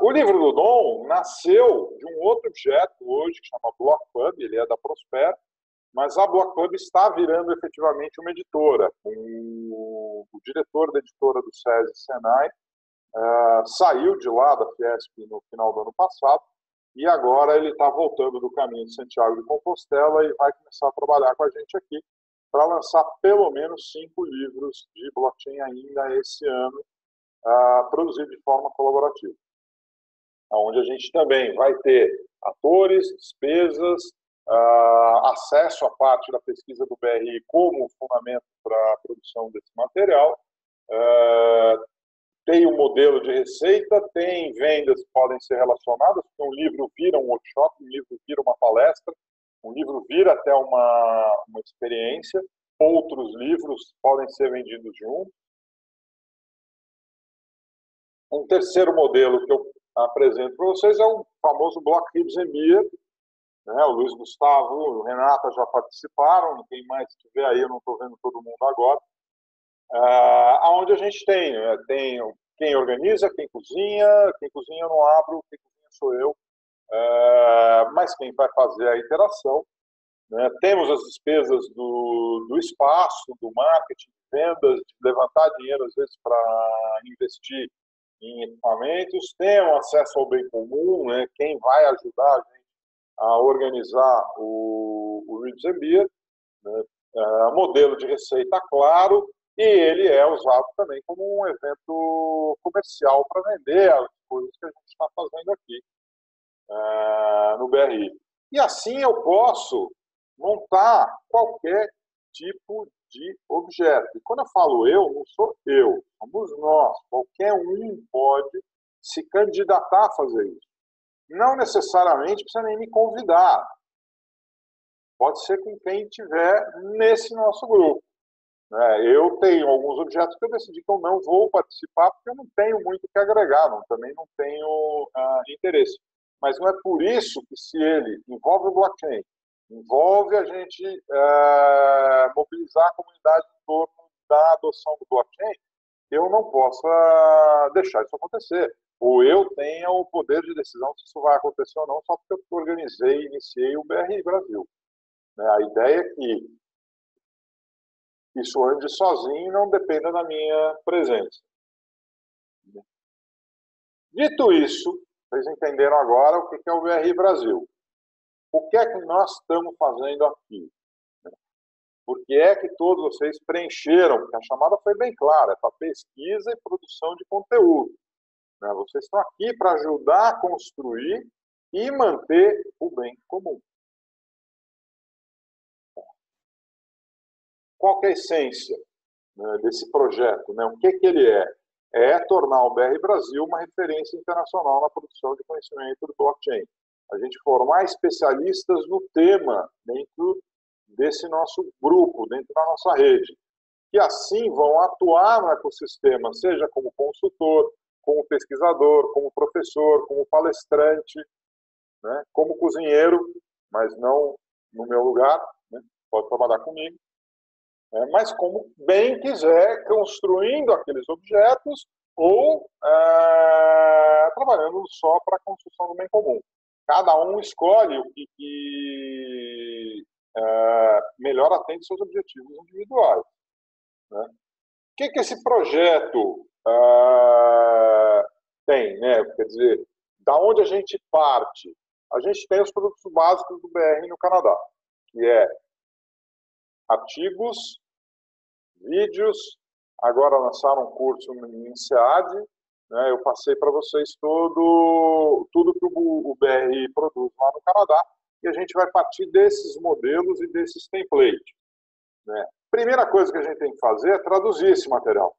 O livro do Dom nasceu de um outro objeto hoje, que chama BlockPub, ele é da Prosper, mas a BlockPub está virando efetivamente uma editora. O diretor da editora do SESI Senai saiu de lá da Fiesp no final do ano passado e agora ele está voltando do caminho de Santiago de Compostela e vai começar a trabalhar com a gente aqui para lançar pelo menos 5 livros de blockchain ainda esse ano, produzido de forma colaborativa. Onde a gente também vai ter atores, despesas, acesso à parte da pesquisa do BRI como fundamento para a produção desse material, tem um modelo de receita, tem vendas que podem ser relacionadas, porque um livro vira um workshop, um livro vira uma palestra, um livro vira até uma experiência, outros livros podem ser vendidos juntos. Um terceiro modelo que eu apresento para vocês é o famoso Block Ribs Emir, né? O Luiz Gustavo, o Renata já participaram, quem mais estiver aí, eu não estou vendo todo mundo agora. Onde a gente tem quem organiza, quem cozinha eu não abro, quem cozinha sou eu, mas quem vai fazer a interação. Né? Temos as despesas do espaço, do marketing, vendas, de levantar dinheiro às vezes para investir em equipamentos, temos acesso ao bem comum, né? Quem vai ajudar a gente a organizar o Ribs and Beer, né? Modelo de receita claro, e ele é usado também como um evento comercial para vender as coisas que a gente está fazendo aqui no BRI. E assim eu posso montar qualquer tipo de objeto. E quando eu falo eu, não sou eu, somos nós. Qualquer um pode se candidatar a fazer isso. Não necessariamente precisa nem me convidar. Pode ser com quem estiver nesse nosso grupo. Eu tenho alguns objetos que eu decidi que eu não vou participar porque eu não tenho muito o que agregar, também não tenho interesse. Mas não é por isso que, se ele envolve o blockchain, envolve a gente mobilizar a comunidade em torno da adoção do blockchain, eu não possa deixar isso acontecer. Ou eu tenha o poder de decisão se isso vai acontecer ou não, só porque eu organizei e iniciei o BRI Brasil. A ideia é que isso ande sozinho e não dependa da minha presença. Dito isso, vocês entenderam agora o que é o BRI Brasil. O que é que nós estamos fazendo aqui? Por que é que todos vocês preencheram? Porque a chamada foi bem clara, é para pesquisa e produção de conteúdo. Vocês estão aqui para ajudar a construir e manter o bem comum. Qual que é a essência desse projeto? O que ele é? É tornar o BR Brasil uma referência internacional na produção de conhecimento do blockchain. A gente formar especialistas no tema dentro desse nosso grupo, dentro da nossa rede, que assim vão atuar no ecossistema, seja como consultor, como pesquisador, como professor, como palestrante, como cozinheiro, mas não no meu lugar, pode trabalhar comigo, mas como bem quiser, construindo aqueles objetos ou trabalhando só para a construção do bem comum. Cada um escolhe o que melhor atende seus objetivos individuais. O que esse projeto tem? Quer dizer, da onde a gente parte? A gente tem os produtos básicos do BR no Canadá, que é artigos, vídeos, agora lançaram um curso no INSEAD, eu passei para vocês tudo que o BR produz lá no Canadá, e a gente vai partir desses modelos e desses templates. Primeira coisa que a gente tem que fazer é traduzir esse material.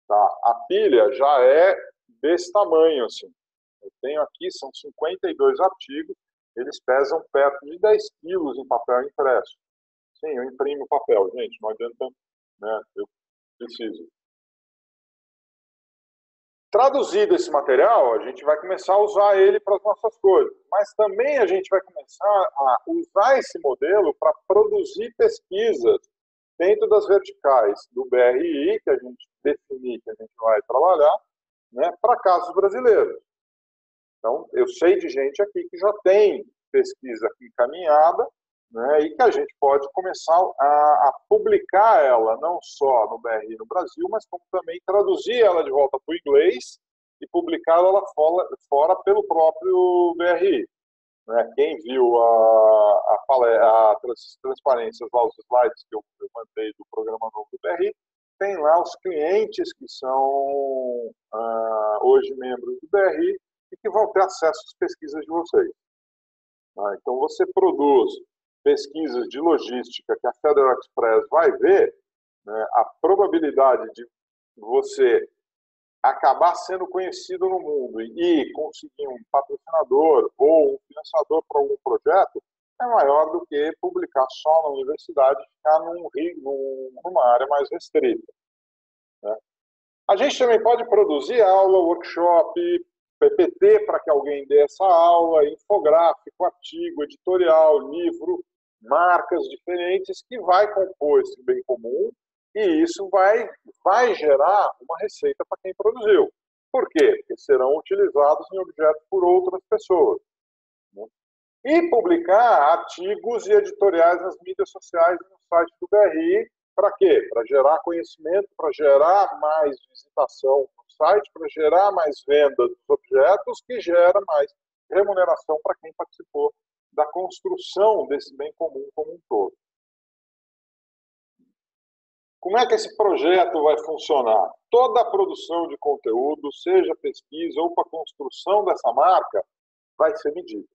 Tá? A pilha já é desse tamanho, assim. Eu tenho aqui, são 52 artigos, eles pesam perto de 10 quilos em papel impresso. Sim, eu imprimo papel, gente, não adianta, eu preciso. Traduzido esse material, a gente vai começar a usar ele para as nossas coisas, mas também a gente vai começar a usar esse modelo para produzir pesquisas dentro das verticais do BRI, que a gente definir que a gente vai trabalhar, para casos brasileiros. Então, eu sei de gente aqui que já tem pesquisa aqui encaminhada, e que a gente pode começar a publicar ela, não só no BRI no Brasil, mas como também traduzir ela de volta para o inglês e publicá-la lá fora pelo próprio BRI. Quem viu as transparências lá, os slides que eu mandei do programa novo do BRI, tem lá os clientes que são hoje membros do BRI e que vão ter acesso às pesquisas de vocês. Então, você produz pesquisas de logística que a Federal Express vai ver, a probabilidade de você acabar sendo conhecido no mundo e conseguir um patrocinador ou um financiador para algum projeto é maior do que publicar só na universidade e ficar numa área mais restrita. A gente também pode produzir aula, workshop, PPT para que alguém dê essa aula, infográfico, artigo, editorial, livro, marcas diferentes que vai compor esse bem comum e isso vai gerar uma receita para quem produziu. Por quê? Porque serão utilizados em objetos por outras pessoas. E publicar artigos e editoriais nas mídias sociais e no site do BRI, para quê? Para gerar conhecimento, para gerar mais visitação no site, para gerar mais venda dos objetos, que gera mais remuneração para quem participou da construção desse bem comum como um todo. Como é que esse projeto vai funcionar? Toda a produção de conteúdo, seja pesquisa ou para a construção dessa marca, vai ser medida.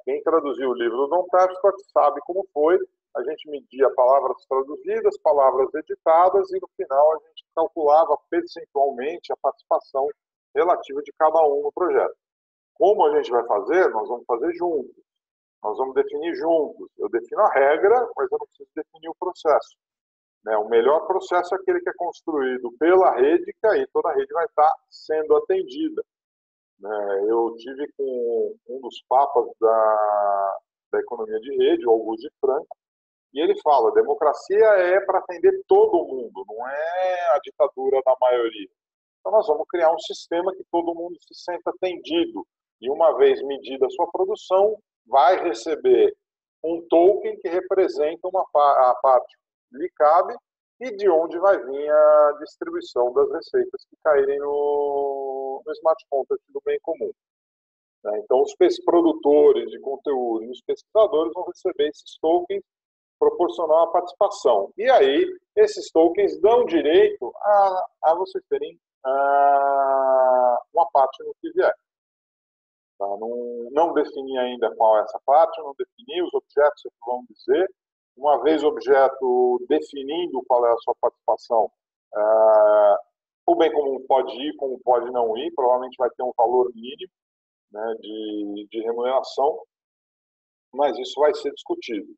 Quem traduziu o livro do Don Tapscott sabe como foi. A gente media palavras traduzidas, palavras editadas, e no final a gente calculava percentualmente a participação relativa de cada um no projeto. Como a gente vai fazer? Nós vamos fazer juntos. Nós vamos definir juntos. Eu defino a regra, mas eu não preciso definir o processo. O melhor processo é aquele que é construído pela rede, que aí toda a rede vai estar sendo atendida. Eu tive com um dos papas da economia de rede, o Augusto de Franco, E ele fala, democracia é para atender todo mundo, não é a ditadura da maioria. Então nós vamos criar um sistema que todo mundo se sinta atendido. E uma vez medida a sua produção, vai receber um token que representa a parte que lhe cabe e de onde vai vir a distribuição das receitas que caírem no smart contract do bem comum. Então, os produtores de conteúdo e os pesquisadores vão receber esses tokens proporcional à participação. E aí, esses tokens dão direito a vocês terem uma parte no que vier. Tá? Não defini ainda qual é essa parte, não defini os objetos que vão dizer. Uma vez o objeto definindo qual é a sua participação, o bem comum pode ir, como pode não ir, provavelmente vai ter um valor mínimo, né, de remuneração, mas isso vai ser discutido.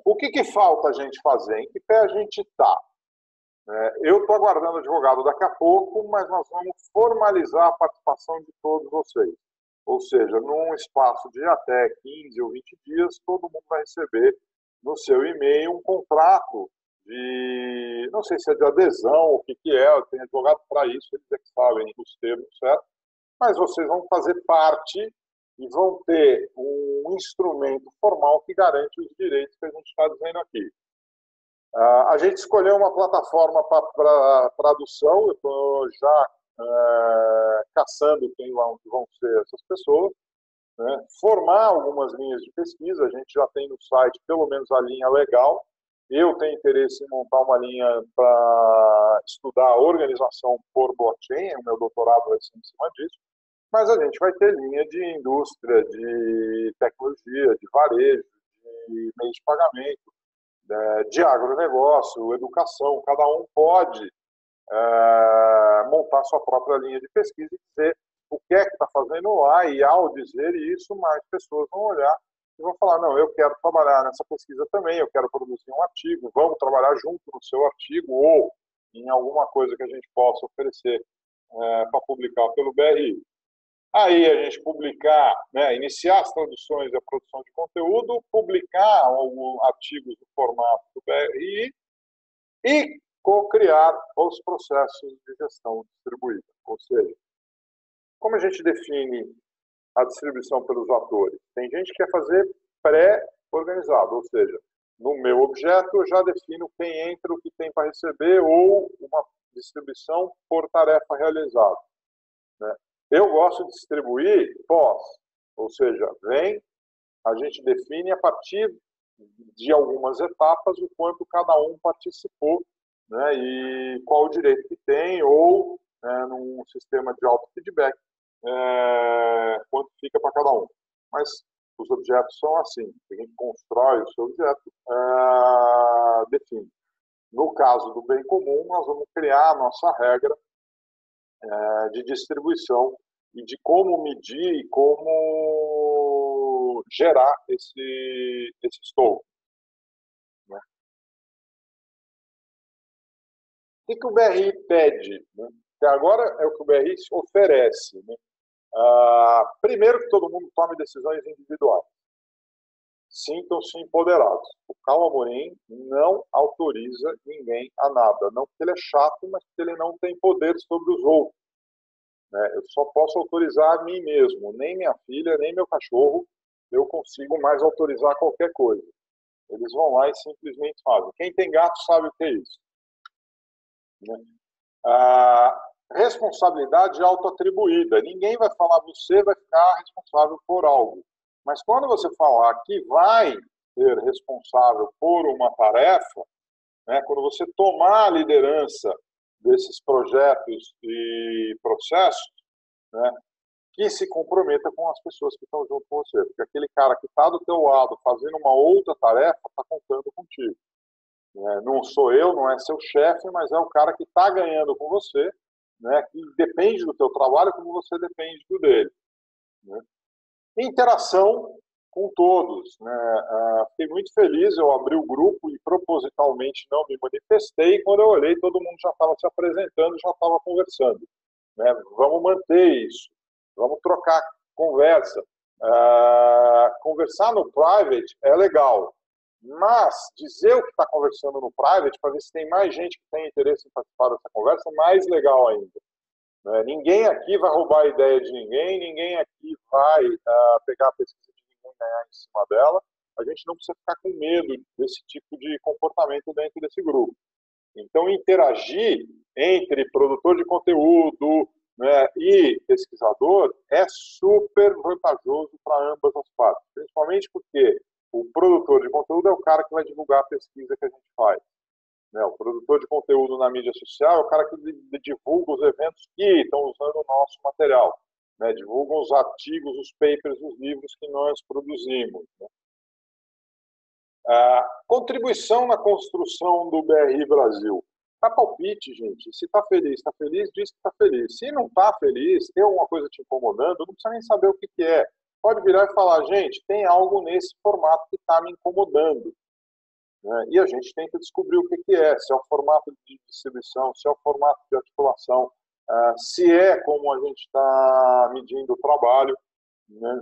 O que falta a gente fazer? Em que pé a gente está? Eu estou aguardando o advogado daqui a pouco, mas nós vamos formalizar a participação de todos vocês. Ou seja, num espaço de até 15 ou 20 dias, todo mundo vai receber no seu e-mail um contrato de, não sei se é de adesão, o que é, eu tenho advogado para isso, eles é que sabem os termos, certo? Mas vocês vão fazer parte e vão ter um instrumento formal que garante os direitos que a gente está dizendo aqui. A gente escolheu uma plataforma para tradução, eu estou já caçando quem vão ser essas pessoas, né? Formar algumas linhas de pesquisa, a gente já tem no site pelo menos a linha legal. Eu tenho interesse em montar uma linha para estudar a organização por blockchain, o meu doutorado vai ser em cima disso, mas a gente vai ter linha de indústria, de tecnologia, de varejo, de meio de pagamento, de agronegócio, educação. Cada um pode montar sua própria linha de pesquisa e dizer o que é que está fazendo lá, e ao dizer isso, mais pessoas vão olhar e vão falar, não, eu quero trabalhar nessa pesquisa também, eu quero produzir um artigo, vamos trabalhar junto no seu artigo ou em alguma coisa que a gente possa oferecer para publicar pelo BRI. Aí a gente publicar, iniciar as traduções e a produção de conteúdo, publicar artigos no formato do BRI e co-criar os processos de gestão distribuída. Ou seja, como a gente define a distribuição pelos atores? Tem gente que quer fazer pré-organizado, ou seja, no meu objeto eu já defino quem entra, o que tem para receber, ou uma distribuição por tarefa realizada. Eu gosto de distribuir pós, ou seja, a gente define a partir de algumas etapas o quanto cada um participou, né, e qual o direito que tem, ou num sistema de auto-feedback, quanto fica para cada um. Mas os objetos são assim, a gente constrói o seu objeto, define. No caso do bem comum, nós vamos criar a nossa regra de distribuição e de como medir e como gerar esses tokens. Né? O que o BRI pede? Né? Até agora é o que o BRI oferece. Né? Primeiro, que todo mundo tome decisões individuais. Sintam-se empoderados. O Cauã Amorim não autoriza ninguém a nada. Não porque ele é chato, mas porque ele não tem poder sobre os outros. Eu só posso autorizar a mim mesmo. Nem minha filha, nem meu cachorro, eu consigo mais autorizar qualquer coisa. Eles vão lá e simplesmente fazem. Quem tem gato sabe o que é isso. Responsabilidade autoatribuída. Ninguém vai falar, você vai ficar responsável por algo. Mas quando você falar que vai ser responsável por uma tarefa, quando você tomar a liderança desses projetos e processos, que se comprometa com as pessoas que estão junto com você. Porque aquele cara que está do teu lado fazendo uma outra tarefa está contando contigo. Não sou eu, não é seu chefe, mas é o cara que está ganhando com você, que depende do teu trabalho como você depende do dele. Interação com todos. Fiquei muito feliz, eu abri o grupo e propositalmente não me manifestei. Quando eu olhei, todo mundo já estava se apresentando, já estava conversando. Vamos manter isso, vamos trocar conversa. Conversar no private é legal, Mas dizer o que está conversando no private para ver se tem mais gente que tem interesse em participar dessa conversa é mais legal ainda. Né? Ninguém aqui vai roubar a ideia de ninguém, ninguém aqui vai pegar a pesquisa de ninguém e ganhar em cima dela. A gente não precisa ficar com medo desse tipo de comportamento dentro desse grupo. Então, interagir entre produtor de conteúdo, né, e pesquisador é super vantajoso para ambas as partes, principalmente porque o produtor de conteúdo é o cara que vai divulgar a pesquisa que a gente faz. Né? O produtor de conteúdo na mídia social é o cara que divulga os eventos que estão usando o nosso material, né? Divulga os artigos, os papers, os livros que nós produzimos. Né? A contribuição na construção do BRI Brasil. Tá palpite, gente. Se está feliz, diz que está feliz. Se não está feliz, tem alguma coisa te incomodando, não precisa nem saber o que é. Pode virar e falar, gente, tem algo nesse formato que está me incomodando. Né? E a gente tenta descobrir o que é, se é o formato de distribuição, se é o formato de articulação, se é como a gente está medindo o trabalho. Né?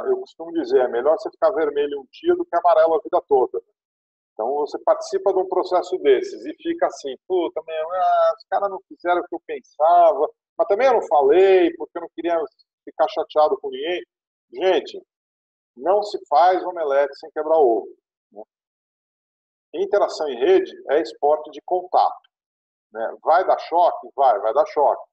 Eu costumo dizer, é melhor você ficar vermelho um dia do que amarelo a vida toda. Então, você participa de um processo desses e fica assim, puta, os caras não fizeram o que eu pensava, mas também eu não falei, porque eu não queria ficar chateado com ninguém. Gente, não se faz omelete sem quebrar ovo. Né? Interação em rede é esporte de contato. Né? Vai dar choque? Vai dar choque.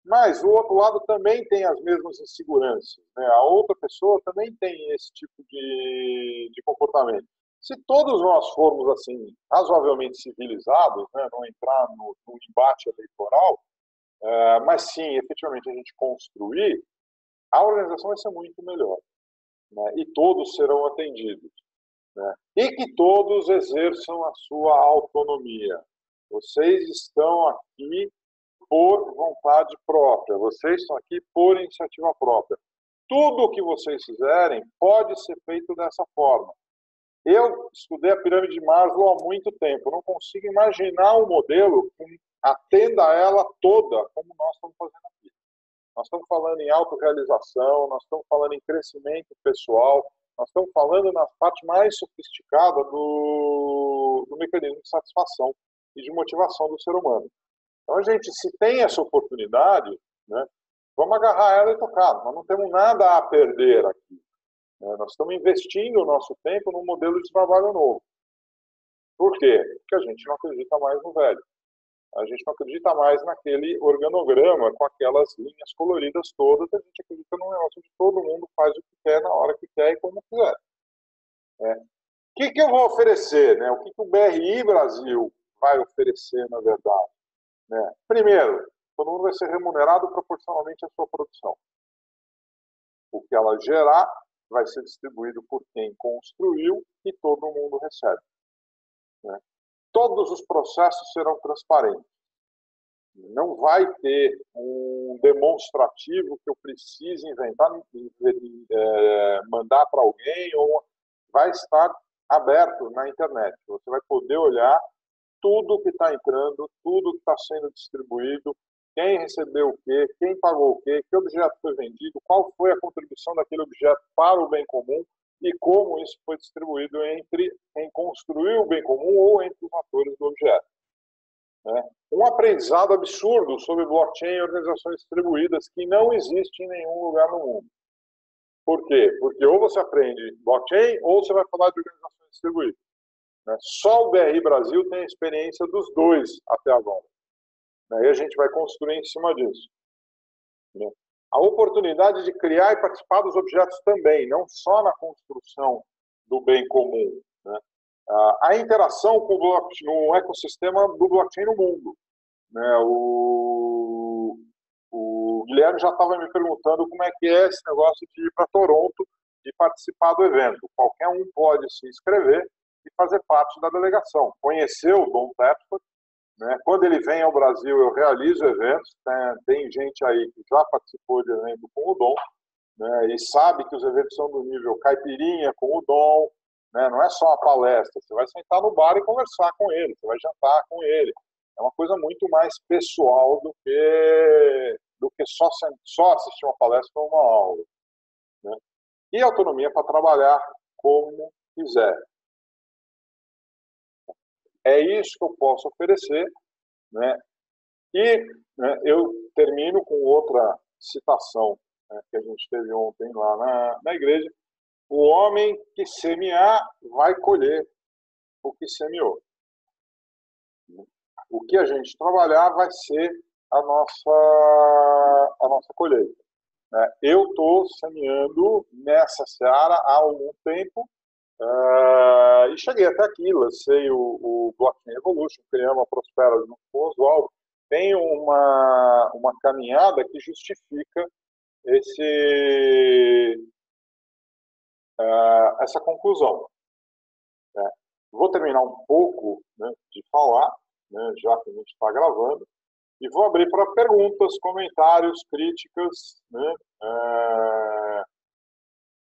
Mas o outro lado também tem as mesmas inseguranças. Né? A outra pessoa também tem esse tipo de comportamento. Se todos nós formos assim razoavelmente civilizados, né, não entrar no embate eleitoral, mas sim, efetivamente, a gente construir, a organização vai ser muito melhor. Né, e todos serão atendidos. Né, e que todos exerçam a sua autonomia. Vocês estão aqui por vontade própria, vocês estão aqui por iniciativa própria. Tudo o que vocês fizerem pode ser feito dessa forma. Eu estudei a pirâmide de Maslow há muito tempo. Não consigo imaginar um modelo que atenda a ela toda como nós estamos fazendo aqui. Nós estamos falando em autorrealização, nós estamos falando em crescimento pessoal, nós estamos falando na parte mais sofisticada do mecanismo de satisfação e de motivação do ser humano. Então, gente, se tem essa oportunidade, né, vamos agarrar ela e tocar. Nós não temos nada a perder aqui. Nós estamos investindo o nosso tempo num modelo de trabalho novo. Por quê? Porque a gente não acredita mais no velho. A gente não acredita mais naquele organograma com aquelas linhas coloridas todas. A gente acredita num negócio onde todo mundo faz o que quer, na hora que quer e como quiser. O que eu vou oferecer? Né? O que o BRI Brasil vai oferecer, na verdade? Né? Primeiro, todo mundo vai ser remunerado proporcionalmente à sua produção. O que ela gerar vai ser distribuído por quem construiu e todo mundo recebe. Né? Todos os processos serão transparentes. Não vai ter um demonstrativo que eu precise inventar, mandar para alguém, ou vai estar aberto na internet. Você vai poder olhar tudo que está entrando, tudo que está sendo distribuído, quem recebeu o quê, quem pagou o quê, que objeto foi vendido, qual foi a contribuição daquele objeto para o bem comum e como isso foi distribuído entre quem construiu o bem comum ou entre os atores do objeto. Né? Um aprendizado absurdo sobre blockchain e organizações distribuídas que não existe em nenhum lugar no mundo. Por quê? Porque ou você aprende blockchain ou você vai falar de organizações distribuídas. Né? Só o BRI Brasil tem a experiência dos dois até agora. Aí a gente vai construir em cima disso. A oportunidade de criar e participar dos objetos também, não só na construção do bem comum. Né? A interação com o blockchain, no ecossistema do blockchain no mundo. Né? O Guilherme já estava me perguntando como é que é esse negócio de ir para Toronto e participar do evento. Qualquer um pode se inscrever e fazer parte da delegação. Conhecer o Dom Tepford. Né? Quando ele vem ao Brasil, eu realizo eventos. Tem gente aí que já participou de evento com o Dom, né? E sabe que os eventos são do nível caipirinha com o Dom. Né? Não é só uma palestra, você vai sentar no bar e conversar com ele, você vai jantar com ele. É uma coisa muito mais pessoal do que só assistir uma palestra ou uma aula. Né? E autonomia para trabalhar como quiser. é isso que eu posso oferecer, né? E, né, eu termino com outra citação, né, que a gente teve ontem lá na igreja: o homem que semear vai colher o que semeou. O que a gente trabalhar vai ser a nossa colheita, né? Eu estou semeando nessa seara há algum tempo, e cheguei até aqui, lancei o Blockchain Evolution, criamos a Prospera junto com o Oswaldo. Tem uma caminhada que justifica essa conclusão, né? Vou terminar um pouco, né, de falar, né, já que a gente está gravando, e vou abrir para perguntas, comentários, críticas, né,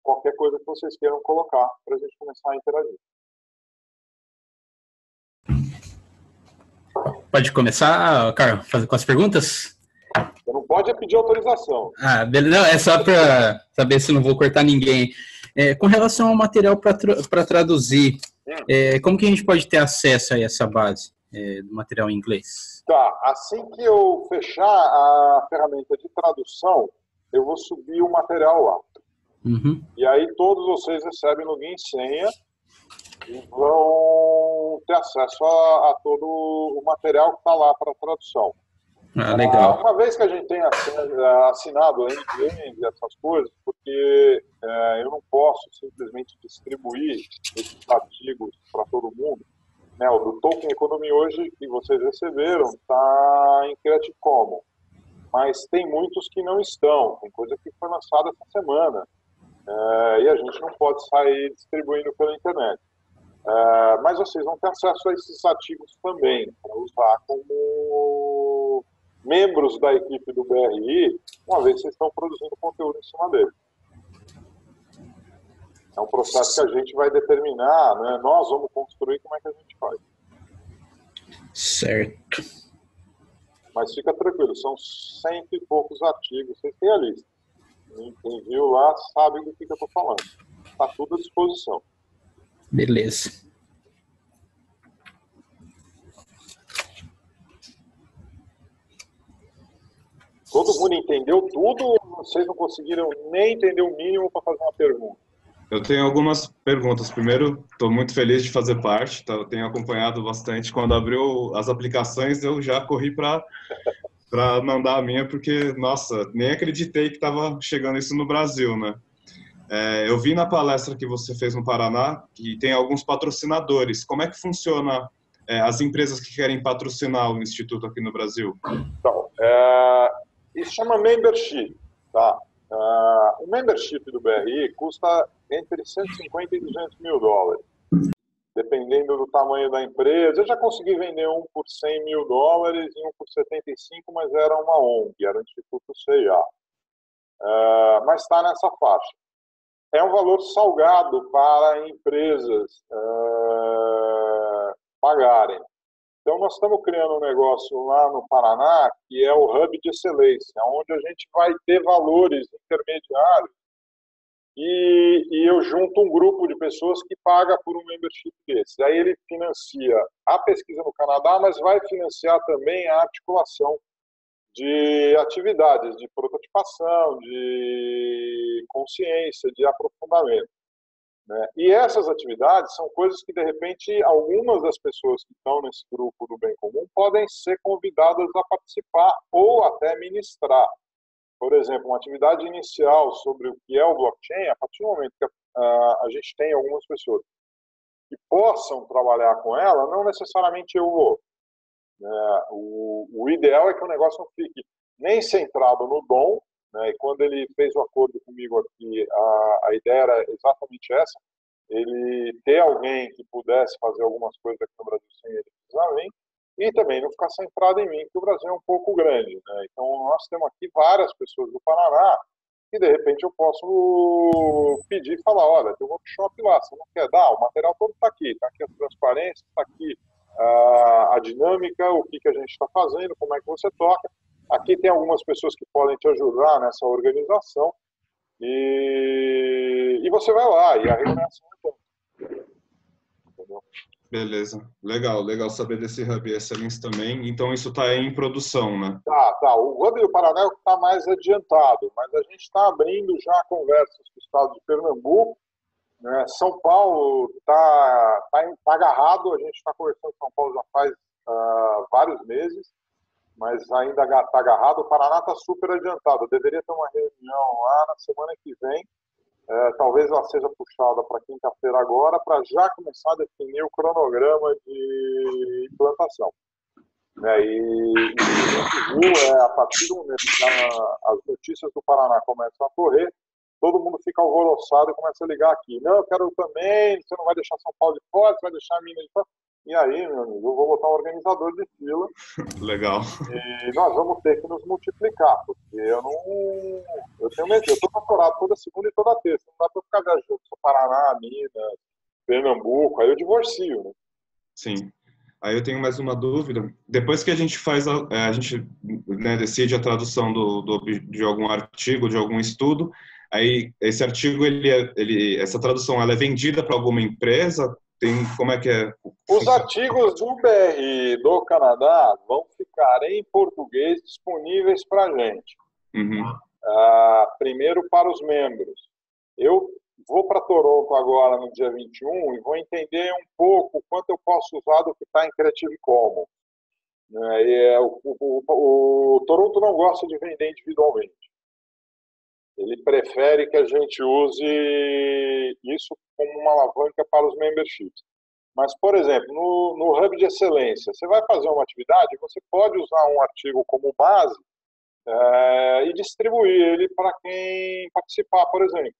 qualquer coisa que vocês queiram colocar para a gente começar a interagir. Pode começar, Carlos, fazer com as perguntas? Você não pode pedir autorização. Beleza. Não, é só para saber se não vou cortar ninguém. Com relação ao material para traduzir, como que a gente pode ter acesso a essa base do material em inglês? Tá, assim que eu fechar a ferramenta de tradução, eu vou subir o material lá. Uhum. E aí todos vocês recebem login e senha e vão ter acesso a todo o material que está lá para tradução. Legal. Uma vez que a gente tenha assinado a NDA e essas coisas, porque eu não posso simplesmente distribuir esses artigos para todo mundo, né? O do Token Economy hoje, que vocês receberam, está em Creative Commons, mas tem muitos que não estão, tem coisa que foi lançada essa semana, e a gente não pode sair distribuindo pela internet. Mas vocês vão ter acesso a esses artigos também, para usar como membros da equipe do BRI, uma vez que vocês estão produzindo conteúdo em cima dele. É um processo que a gente vai determinar, né? Nós vamos construir como é que a gente faz. Certo. Mas fica tranquilo, são 100 e poucos artigos, vocês têm a lista. Quem viu lá sabe do que eu estou falando. Está tudo à disposição. Beleza. Todo mundo entendeu tudo ou vocês não conseguiram nem entender o mínimo para fazer uma pergunta? Eu tenho algumas perguntas. Primeiro, estou muito feliz de fazer parte, tá? Eu tenho acompanhado bastante. Quando abriu as aplicações, eu já corri para mandar a minha, porque, nossa, nem acreditei que estava chegando isso no Brasil, né? Eu vi na palestra que você fez no Paraná que tem alguns patrocinadores. Como é que funciona as empresas que querem patrocinar o Instituto aqui no Brasil? Então, isso chama membership, tá? O membership do BRI custa entre 150 e 200 mil dólares, dependendo do tamanho da empresa. Eu já consegui vender um por 100 mil dólares e um por 75, mas era uma ONG, era o Instituto CIA. Mas está nessa faixa. É um valor salgado para empresas pagarem. Então, nós estamos criando um negócio lá no Paraná, que é o Hub de Excelência, onde a gente vai ter valores intermediários e eu junto um grupo de pessoas que paga por um membership desse. Aí ele financia a pesquisa no Canadá, mas vai financiar também a articulação de atividades de prototipação, de consciência, de aprofundamento, né? E essas atividades são coisas que, de repente, algumas das pessoas que estão nesse grupo do bem comum podem ser convidadas a participar ou até ministrar. Por exemplo, uma atividade inicial sobre o que é o blockchain, a partir do momento que a gente tem algumas pessoas que possam trabalhar com ela, não necessariamente eu vou. O ideal é que o negócio não fique nem centrado no dom, né? E quando ele fez o acordo comigo aqui, a ideia era exatamente essa: ele ter alguém que pudesse fazer algumas coisas aqui no Brasil sem ele precisar vir, e também não ficar centrado em mim, porque o Brasil é um pouco grande, né? Então nós temos aqui várias pessoas do Paraná que de repente eu posso pedir e falar: olha, tem um workshop lá, você não quer dar? O material todo está aqui as transparências, está aqui a dinâmica, o que a gente está fazendo, como é que você toca. Aqui tem algumas pessoas que podem te ajudar nessa organização e você vai lá e a reunião é assim, entendeu? Beleza. Legal, legal saber desse Hub Excellence também. Então, isso está em produção, né? Tá. O Hub do Paraná é o que está mais adiantado, mas a gente está abrindo já conversas com o estado de Pernambuco, né? São Paulo tá agarrado, a gente está conversando com São Paulo já faz vários meses, mas ainda está agarrado. O Paraná está super adiantado. Eu deveria ter uma reunião lá na semana que vem. Talvez ela seja puxada para quinta-feira agora, para já começar a definir o cronograma de implantação. E a partir do momento que as notícias do Paraná começam a correr, todo mundo fica alvoroçado e começa a ligar aqui. Não, eu quero também, você não vai deixar São Paulo de fora, você vai deixar a Minas de fora. E aí, meu amigo, eu vou botar um organizador de fila. Legal. E nós vamos ter que nos multiplicar, porque eu tenho medo, eu estou doutorado toda segunda e toda terça, não dá para ficar viajando para Paraná, Minas, Pernambuco, aí eu divorcio, né? Sim. Aí eu tenho mais uma dúvida. Depois que a gente faz, a gente, né, decide a tradução de algum artigo, de algum estudo, aí esse artigo, essa tradução, ela é vendida para alguma empresa? Como é que é? Os artigos do BRI do Canadá vão ficar em português disponíveis para a gente. Uhum. Primeiro para os membros. Eu vou para Toronto agora no dia 21 e vou entender um pouco o quanto eu posso usar do que está em Creative Commons. O Toronto não gosta de vender individualmente. Ele prefere que a gente use isso como uma alavanca para os memberships. Mas, por exemplo, no Hub de Excelência, você vai fazer uma atividade, você pode usar um artigo como base e distribuir ele para quem participar, por exemplo.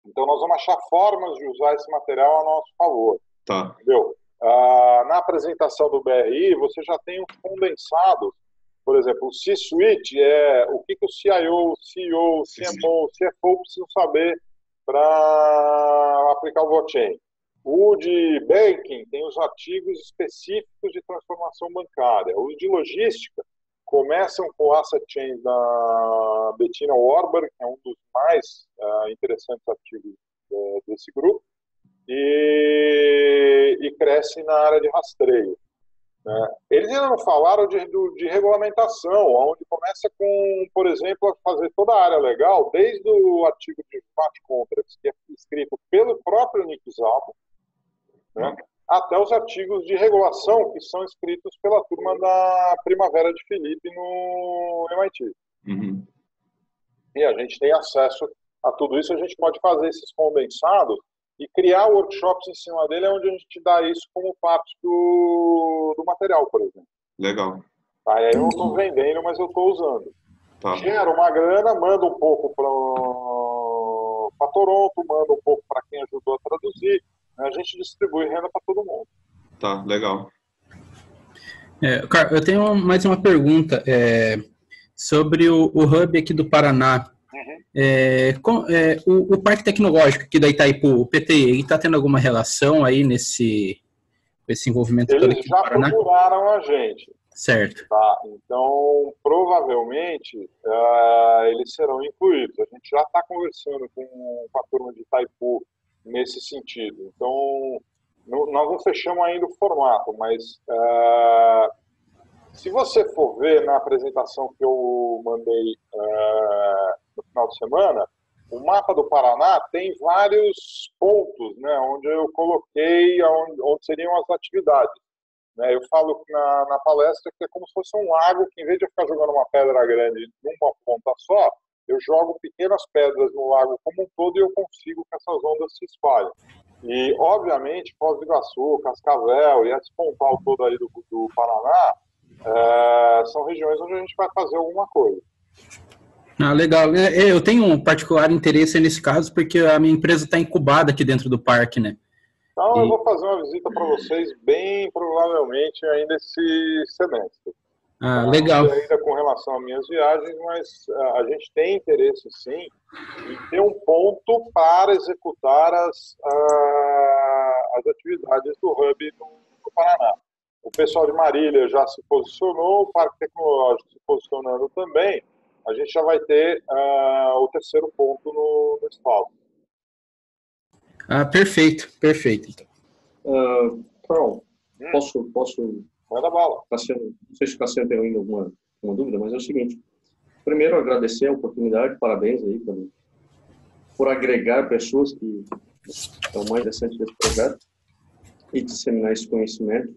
Então, nós vamos achar formas de usar esse material a nosso favor. Tá. Entendeu? Na apresentação do BRI, você já tem uns condensados. Por exemplo, o C-Suite é o que o CIO, o CEO, o CMO, o CFO precisam saber para aplicar o blockchain. O de banking tem os artigos específicos de transformação bancária. Os de logística começam com o Asset Chain da Bettina Warburg, que é um dos mais interessantes artigos desse grupo, e cresce na área de rastreio. Eles ainda não falaram de regulamentação, onde começa com, por exemplo, a fazer toda a área legal, desde o artigo de smart contracts, que é escrito pelo próprio Nick Szabo, até os artigos de regulação que são escritos pela turma da Primavera de Felipe no MIT. Uhum. E a gente tem acesso a tudo isso, a gente pode fazer esses condensados e criar workshops em cima dele, onde a gente dá isso como parte do material, por exemplo. Legal. Tá, e aí eu não estou vendendo, mas eu estou usando. Tá. Gera uma grana, manda um pouco para Toronto, manda um pouco para quem ajudou a traduzir, a gente distribui renda para todo mundo. Tá, legal. Eu tenho mais uma pergunta sobre o Hub aqui do Paraná. O Parque Tecnológico aqui da Itaipu, o PTI, ele está tendo alguma relação aí nesse envolvimento todo aqui do Paraná? Eles já procuraram a gente. Certo. Tá? Então, provavelmente, eles serão incluídos. A gente já está conversando com a turma de Itaipu nesse sentido. Então, nós não fechamos ainda o formato, mas se você for ver na apresentação que eu mandei no final de semana, o mapa do Paraná tem vários pontos, né, onde eu coloquei onde seriam as atividades. Eu falo na palestra que é como se fosse um lago, que em vez de eu ficar jogando uma pedra grande numa ponta só, eu jogo pequenas pedras no lago como um todo e eu consigo que essas ondas se espalhem. E, obviamente, Foz do Iguaçu, Cascavel e esse pontal todo aí do Paraná são regiões onde a gente vai fazer alguma coisa. Legal. Eu tenho um particular interesse nesse caso, porque a minha empresa está incubada aqui dentro do parque, né? Então, eu vou fazer uma visita para vocês, bem provavelmente, ainda esse semestre. Legal. Não sei ainda com relação às minhas viagens, mas a gente tem interesse, sim, em ter um ponto para executar as atividades do Hub no Paraná. O pessoal de Marília já se posicionou, o Parque Tecnológico se posicionando também. A gente já vai ter o terceiro ponto no estado. Perfeito. Então. Carl, posso... Manda bala. Cassiano, não sei se o Cassiano tem ainda alguma dúvida, mas é o seguinte. Primeiro, agradecer a oportunidade, parabéns aí por agregar pessoas que são mais recentes desse projeto e disseminar esse conhecimento.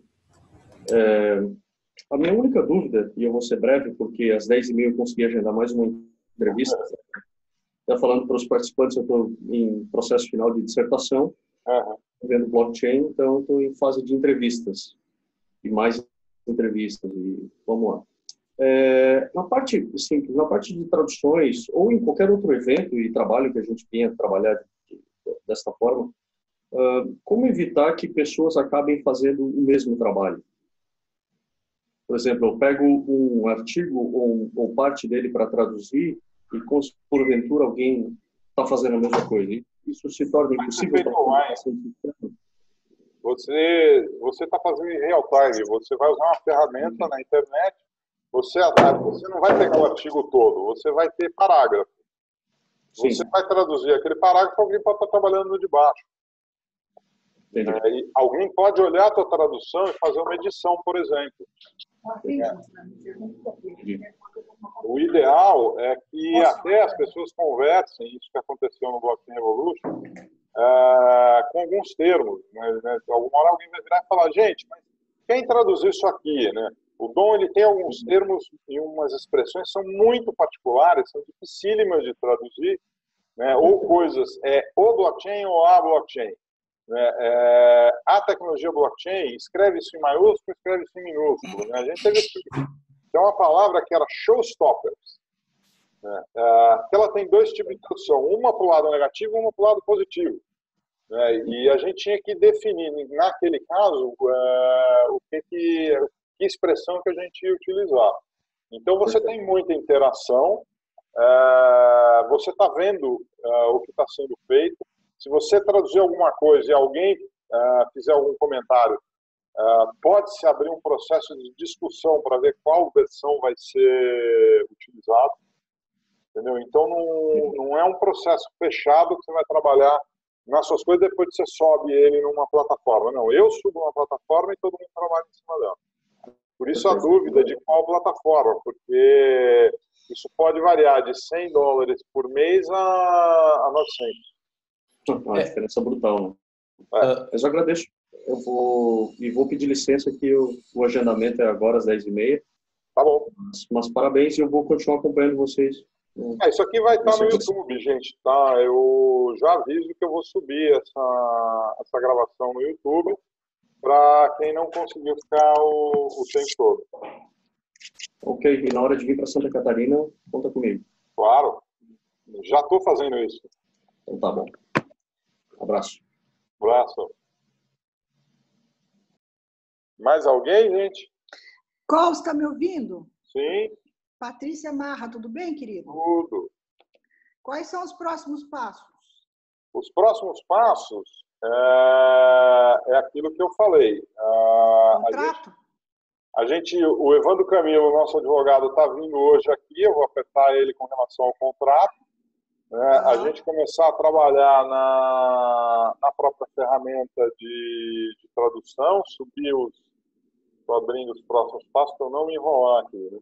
A minha única dúvida, e eu vou ser breve, porque às 10h30 eu consegui agendar mais uma entrevista, já falando para os participantes, eu estou em processo final de dissertação, vendo blockchain, então estou em fase de entrevistas, e mais entrevistas, e vamos lá. Na parte simples, na parte de traduções, ou em qualquer outro evento e trabalho que a gente venha trabalhar desta forma, como evitar que pessoas acabem fazendo o mesmo trabalho? Por exemplo, eu pego um artigo ou parte dele para traduzir e, porventura, alguém está fazendo a mesma coisa. Isso se torna impossível. Você está fazendo em real time. Você vai usar uma ferramenta na internet. Você não vai pegar o artigo todo. Você vai ter parágrafo. Você vai traduzir aquele parágrafo, alguém pode estar trabalhando no de baixo. E alguém pode olhar a tua tradução e fazer uma edição, por exemplo. O ideal é que até as pessoas conversem, isso que aconteceu no Blockchain Revolution, com alguns termos. Né? Alguma hora alguém vai virar e falar, gente, mas quem traduziu isso aqui? Né? O Dom ele tem alguns termos e umas expressões que são muito particulares, são dificílimas de traduzir, né? Ou coisas, o blockchain ou a blockchain. A tecnologia blockchain, escreve isso em maiúsculo, escreve isso em minúsculo. Né? A gente teve uma palavra que era showstoppers, né? Que ela tem dois tipos de tradução, uma para o lado negativo e uma para o lado positivo. Né? E a gente tinha que definir, naquele caso, que expressão que a gente ia utilizar. Então, você tem muita interação, você está vendo o que está sendo feito. Se você traduzir alguma coisa e alguém fizer algum comentário, pode-se abrir um processo de discussão para ver qual versão vai ser utilizada. Entendeu? Então, não é um processo fechado que você vai trabalhar nas suas coisas depois que você sobe ele numa plataforma. Não, eu subo uma plataforma e todo mundo trabalha em cima dela. Por isso a dúvida de qual plataforma, porque isso pode variar de $100 por mês a 900. Uma diferença brutal, né? Mas eu agradeço. Eu vou pedir licença que o agendamento é agora às 10h30. Tá bom. Mas parabéns e eu vou continuar acompanhando vocês. Isso aqui vai estar no YouTube, gente, tá? Eu já aviso que eu vou subir essa gravação no YouTube para quem não conseguiu ficar o tempo todo. Ok, e na hora de vir para Santa Catarina, conta comigo. Claro, já estou fazendo isso. Então tá bom. Abraço. Abraço. Mais alguém, gente? Col, está me ouvindo? Sim. Patrícia Marra, tudo bem, querido? Tudo. Quais são os próximos passos? Os próximos passos é aquilo que eu falei. Contrato? O Evandro Camilo, nosso advogado, está vindo hoje aqui, eu vou apertar ele com relação ao contrato. A gente começar a trabalhar na própria ferramenta de tradução, estou abrindo os próximos passos para eu não me enrolar aqui. Né?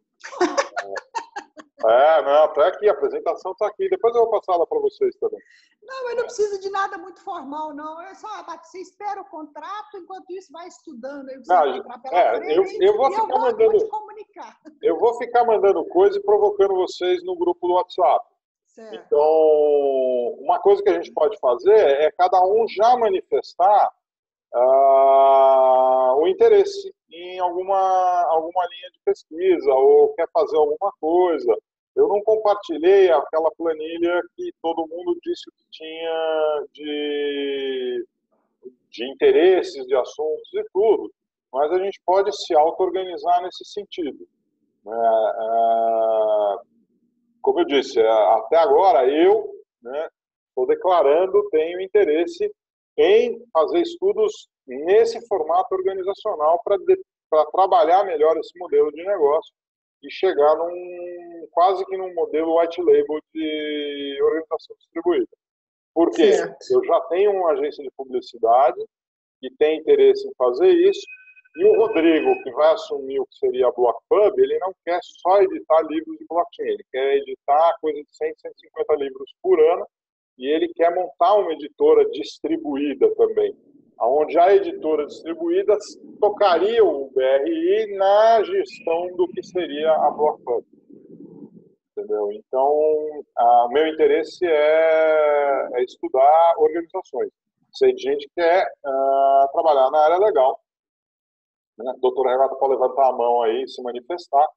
Não, até aqui, a apresentação está aqui, depois eu vou passar ela para vocês também. Não, mas não precisa de nada muito formal, não. É só, você espera o contrato, enquanto isso vai estudando. Eu vou ficar mandando coisa e provocando vocês no grupo do WhatsApp. Certo. Então, uma coisa que a gente pode fazer é cada um já manifestar o interesse em alguma linha de pesquisa ou quer fazer alguma coisa. Eu não compartilhei aquela planilha que todo mundo disse que tinha de interesses, de assuntos e tudo, mas a gente pode se auto-organizar nesse sentido. Como eu disse, até agora eu estou declarando, tenho interesse em fazer estudos nesse formato organizacional para trabalhar melhor esse modelo de negócio e chegar quase que num modelo white label de organização distribuída. Porque eu já tenho uma agência de publicidade, que tem interesse em fazer isso. E o Rodrigo, que vai assumir o que seria a BlockPub, ele não quer só editar livros de blockchain, ele quer editar coisa de 100, 150 livros por ano, e ele quer montar uma editora distribuída também, onde a editora distribuída tocaria o BRI na gestão do que seria a BlockPub. Entendeu? Então, o meu interesse é estudar organizações. Sei de gente que quer trabalhar na área legal. Né? Doutora Renata pode levantar a mão aí e se manifestar.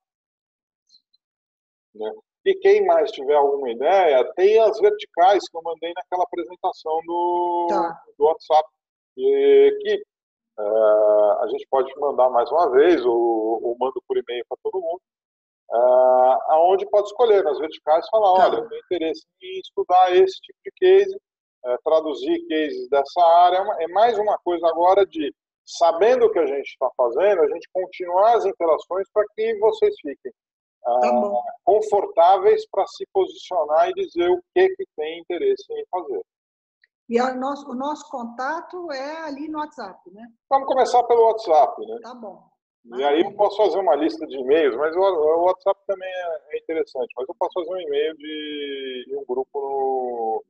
Né? E quem mais tiver alguma ideia, tem as verticais que eu mandei naquela apresentação do WhatsApp, que a gente pode mandar mais uma vez, ou mando por e-mail para todo mundo, aonde pode escolher nas verticais, falar, olha, eu tenho interesse em estudar esse tipo de case, traduzir cases dessa área. É mais uma coisa agora de, sabendo o que a gente está fazendo, a gente continuar as interações para que vocês fiquem confortáveis para se posicionar e dizer o que tem interesse em fazer. E o nosso contato é ali no WhatsApp, né? Vamos começar pelo WhatsApp, né? Tá bom. E aí eu posso fazer uma lista de e-mails, mas o WhatsApp também é interessante, mas eu posso fazer um e-mail de um grupo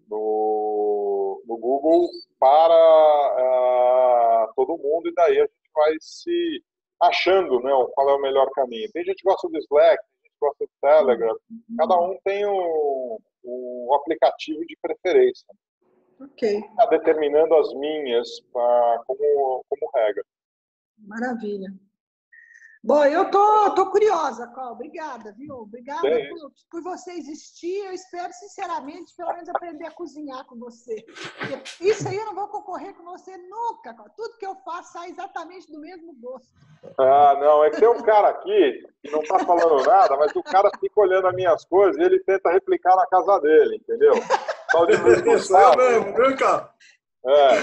no Google para todo mundo, e daí a gente vai se achando, né, qual é o melhor caminho. Tem gente que gosta do Slack, tem gente que gosta do Telegram, cada um tem um aplicativo de preferência. Ok. Está determinando as minhas como regra. Maravilha. Bom, eu tô curiosa, Col. Obrigada, viu? Obrigada por você existir. Eu espero, sinceramente, pelo menos aprender a cozinhar com você. Porque isso aí eu não vou concorrer com você nunca, Col. Tudo que eu faço sai exatamente do mesmo gosto. Não, é que tem um cara aqui que não está falando nada, mas o cara fica olhando as minhas coisas e ele tenta replicar na casa dele, entendeu? Tal de Isso, eu mesmo, viu, cara?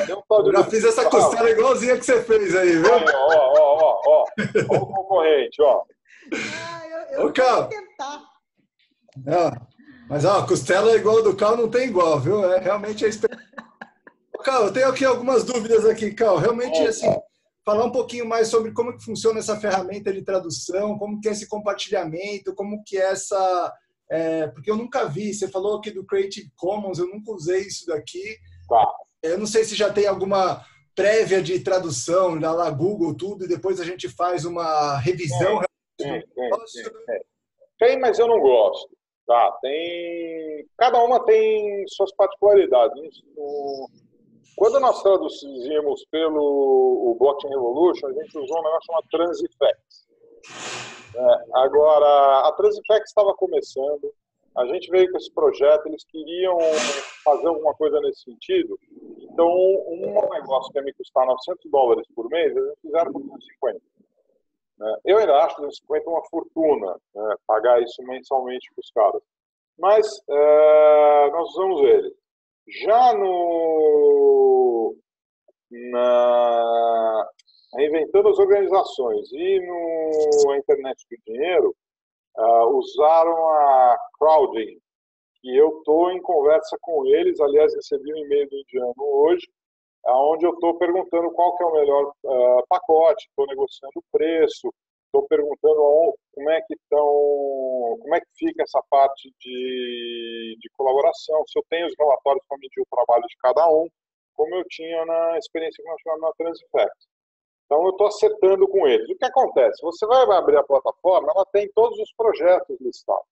Tem um tal de... Eu já fiz essa costela igualzinha que você fez aí, viu? Ó o concorrente, ó. Eu vou tentar. Mas a costela igual a do Cal não tem igual, viu? Realmente é Cal, eu tenho aqui algumas dúvidas aqui, Cal. Realmente, assim, falar um pouquinho mais sobre como que funciona essa ferramenta de tradução, como que é esse compartilhamento, como que é essa... porque eu nunca vi, você falou aqui do Creative Commons, eu nunca usei isso daqui. Tá. Eu não sei se já tem alguma prévia de tradução, lá Google, tudo, e depois a gente faz uma revisão. Tem, mas eu não gosto. Tá? Cada uma tem suas particularidades. Quando nós traduzimos pelo Blockchain Revolution, a gente usou um negócio chamado Transifex. Agora, a Transifex estava começando, a gente veio com esse projeto, eles queriam fazer alguma coisa nesse sentido, então um negócio que ia me custar $900 por mês, eles fizeram por 250. Eu ainda acho 250 uma fortuna, pagar isso mensalmente para os caras. Mas nós usamos ele. Já Reinventando as Organizações e no Internet do Dinheiro, usaram a Crowding, e eu estou em conversa com eles. Aliás, recebi um e-mail do indiano hoje, onde eu estou perguntando qual que é o melhor pacote, estou negociando o preço, estou perguntando como é que fica essa parte de colaboração, se eu tenho os relatórios para medir o trabalho de cada um, como eu tinha na experiência que nós tivemos na Transifex. Então, eu estou acertando com eles. O que acontece? Você vai abrir a plataforma, ela tem todos os projetos listados.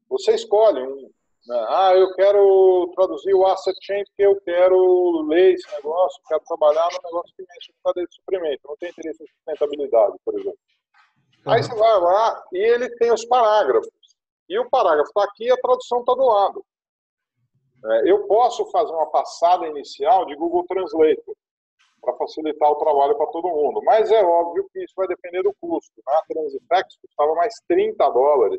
Você escolhe um. Eu quero traduzir o Asset Chain porque eu quero ler esse negócio, quero trabalhar no negócio que mexe com cadeia de suprimento. Não tem interesse em sustentabilidade, por exemplo. Aí você vai lá e ele tem os parágrafos. E o parágrafo está aqui e a tradução está do lado. Eu posso fazer uma passada inicial de Google Translator para facilitar o trabalho para todo mundo. Mas é óbvio que isso vai depender do custo. Na Transifex custava mais $30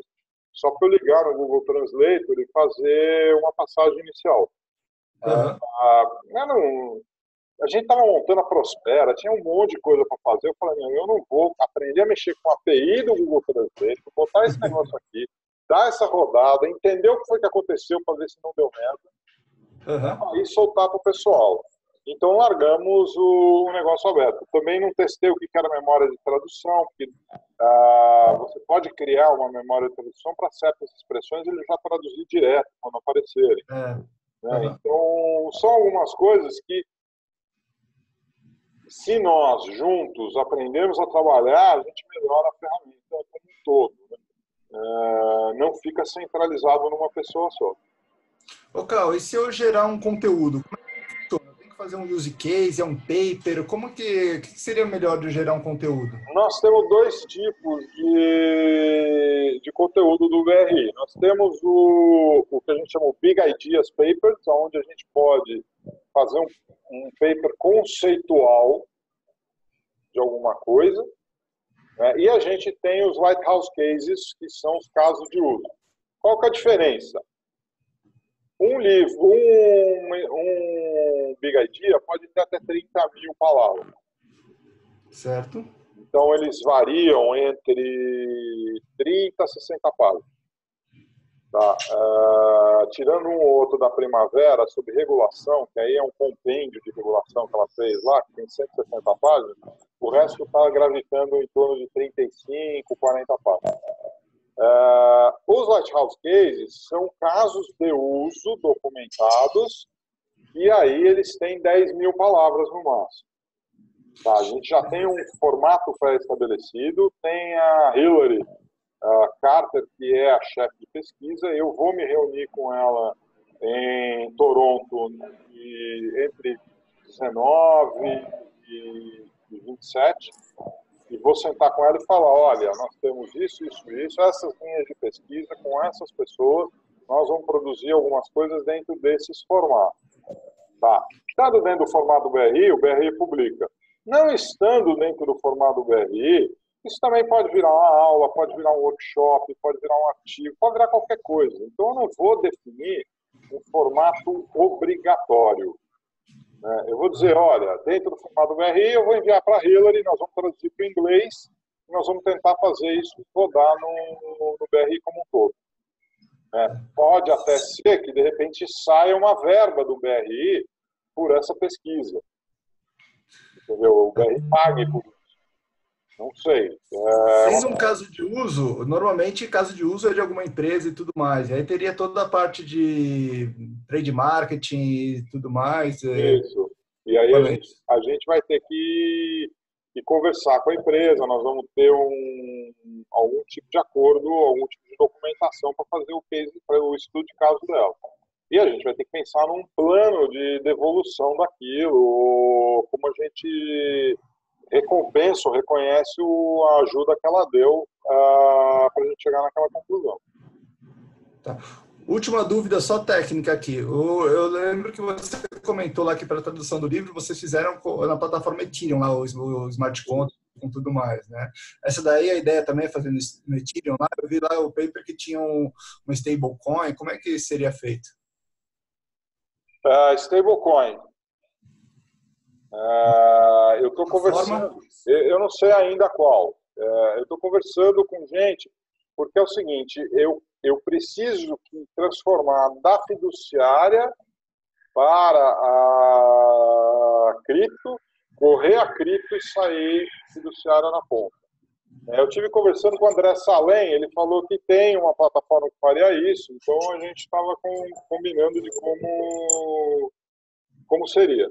só para eu ligar no Google Translator e fazer uma passagem inicial. A gente estava montando a Prospera, tinha um monte de coisa para fazer. Eu falei, eu não vou aprender a mexer com a API do Google Translator, botar esse negócio aqui, dar essa rodada, entender o que foi que aconteceu para ver se não deu merda, e soltar para o pessoal. Então, largamos o negócio aberto. Também não testei o que era memória de tradução, porque você pode criar uma memória de tradução para certas expressões e ele já traduzir direto quando aparecerem. Né? Então, são algumas coisas que, se nós juntos aprendemos a trabalhar, a gente melhora a ferramenta como um todo. Né? Não fica centralizado numa pessoa só. Ô, Cal, e se eu gerar um conteúdo, como é que funciona? Tem que fazer um use case, é um paper? Como que seria melhor de gerar um conteúdo? Nós temos dois tipos de conteúdo do BRI. Nós temos o que a gente chama de Big Ideas Papers, onde a gente pode fazer um paper conceitual de alguma coisa, né? E a gente tem os Lighthouse Cases, que são os casos de uso. Qual que é a diferença? Um livro, um Big Idea pode ter até 30 mil palavras. Certo. Então, eles variam entre 30 a 60 páginas. Tá? Tirando um ou outro da Primavera sobre regulação, que aí é um compêndio de regulação que ela fez lá, que tem 160 páginas, o resto está gravitando em torno de 35, 40 páginas. Os Lighthouse Cases são casos de uso documentados e aí eles têm 10 mil palavras no máximo. Tá, a gente já tem um formato pré-estabelecido, tem a Hillary Carter, que é a chefe de pesquisa. Eu vou me reunir com ela em Toronto entre 19 e 27 e vou sentar com ela e falar, olha, nós temos isso, essas linhas de pesquisa com essas pessoas, nós vamos produzir algumas coisas dentro desses formatos. Tá. Estando dentro do formato do BRI, o BRI publica. Não estando dentro do formato do BRI, isso também pode virar uma aula, pode virar um workshop, pode virar um artigo, pode virar qualquer coisa. Então, eu não vou definir um formato obrigatório. Né? Eu vou dizer, olha, dentro do formato do BRI, eu vou enviar para a Hillary, nós vamos traduzir para o inglês, e nós vamos tentar fazer isso rodar no BRI como um todo. Pode até ser que, de repente, saia uma verba do BRI por essa pesquisa. Entendeu? O BRI pague por isso. Não sei. Fiz um caso de uso, normalmente caso de uso é de alguma empresa e tudo mais. Aí teria toda a parte de trade marketing e tudo mais. Isso. E aí a gente vai ter que conversar com a empresa, nós vamos ter algum tipo de acordo, algum tipo de documentação para fazer o case, para o estudo de caso dela. E a gente vai ter que pensar num plano de devolução daquilo, como a gente recompensa ou reconhece a ajuda que ela deu para a gente chegar naquela conclusão. Tá. Última dúvida, só técnica aqui. Eu lembro que você comentou lá que para a tradução do livro, vocês fizeram na plataforma Ethereum, lá o Smart Contract com tudo mais, né? Essa daí, a ideia também é fazer no Ethereum lá. Eu vi lá o paper que tinha uma stablecoin. Como é que seria feito? Stablecoin. Eu estou conversando, eu não sei ainda qual. Eu estou conversando com gente, porque é o seguinte, eu preciso transformar da fiduciária para a cripto, correr a cripto e sair fiduciária na ponta. Eu tive conversando com o André Salem, ele falou que tem uma plataforma que faria isso, então a gente estava combinando de como seria.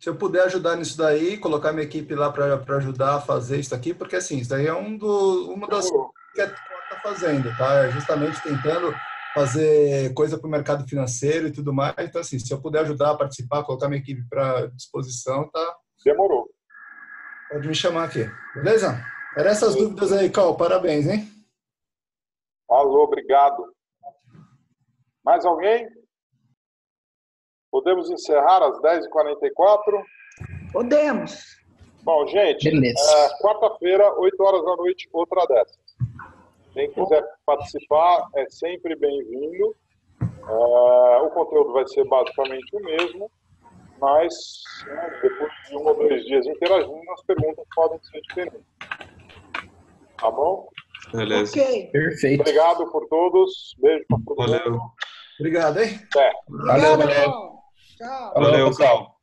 Se eu puder ajudar nisso daí, colocar minha equipe lá para ajudar a fazer isso aqui, porque assim, isso daí é uma das coisas que a está fazendo, tá? Justamente tentando fazer coisa para o mercado financeiro e tudo mais. Então, assim, se eu puder ajudar a participar, colocar minha equipe para disposição, tá? Demorou. Pode me chamar aqui, beleza? Eram essas dúvidas aí, Cal. Parabéns, hein? Alô, obrigado. Mais alguém? Podemos encerrar às 10h44? Podemos. Bom, gente, quarta-feira, 8 horas da noite, outra dessas. Quem quiser participar é sempre bem-vindo. O conteúdo vai ser basicamente o mesmo, mas depois de 1 ou 2 dias interagindo, as perguntas podem ser diferentes. Tá bom? Beleza. Ok. Perfeito. Obrigado por todos. Beijo para todo mundo. Valeu. Obrigado, hein? Até. Valeu, Obrigado, Tchau. Valeu, Cal.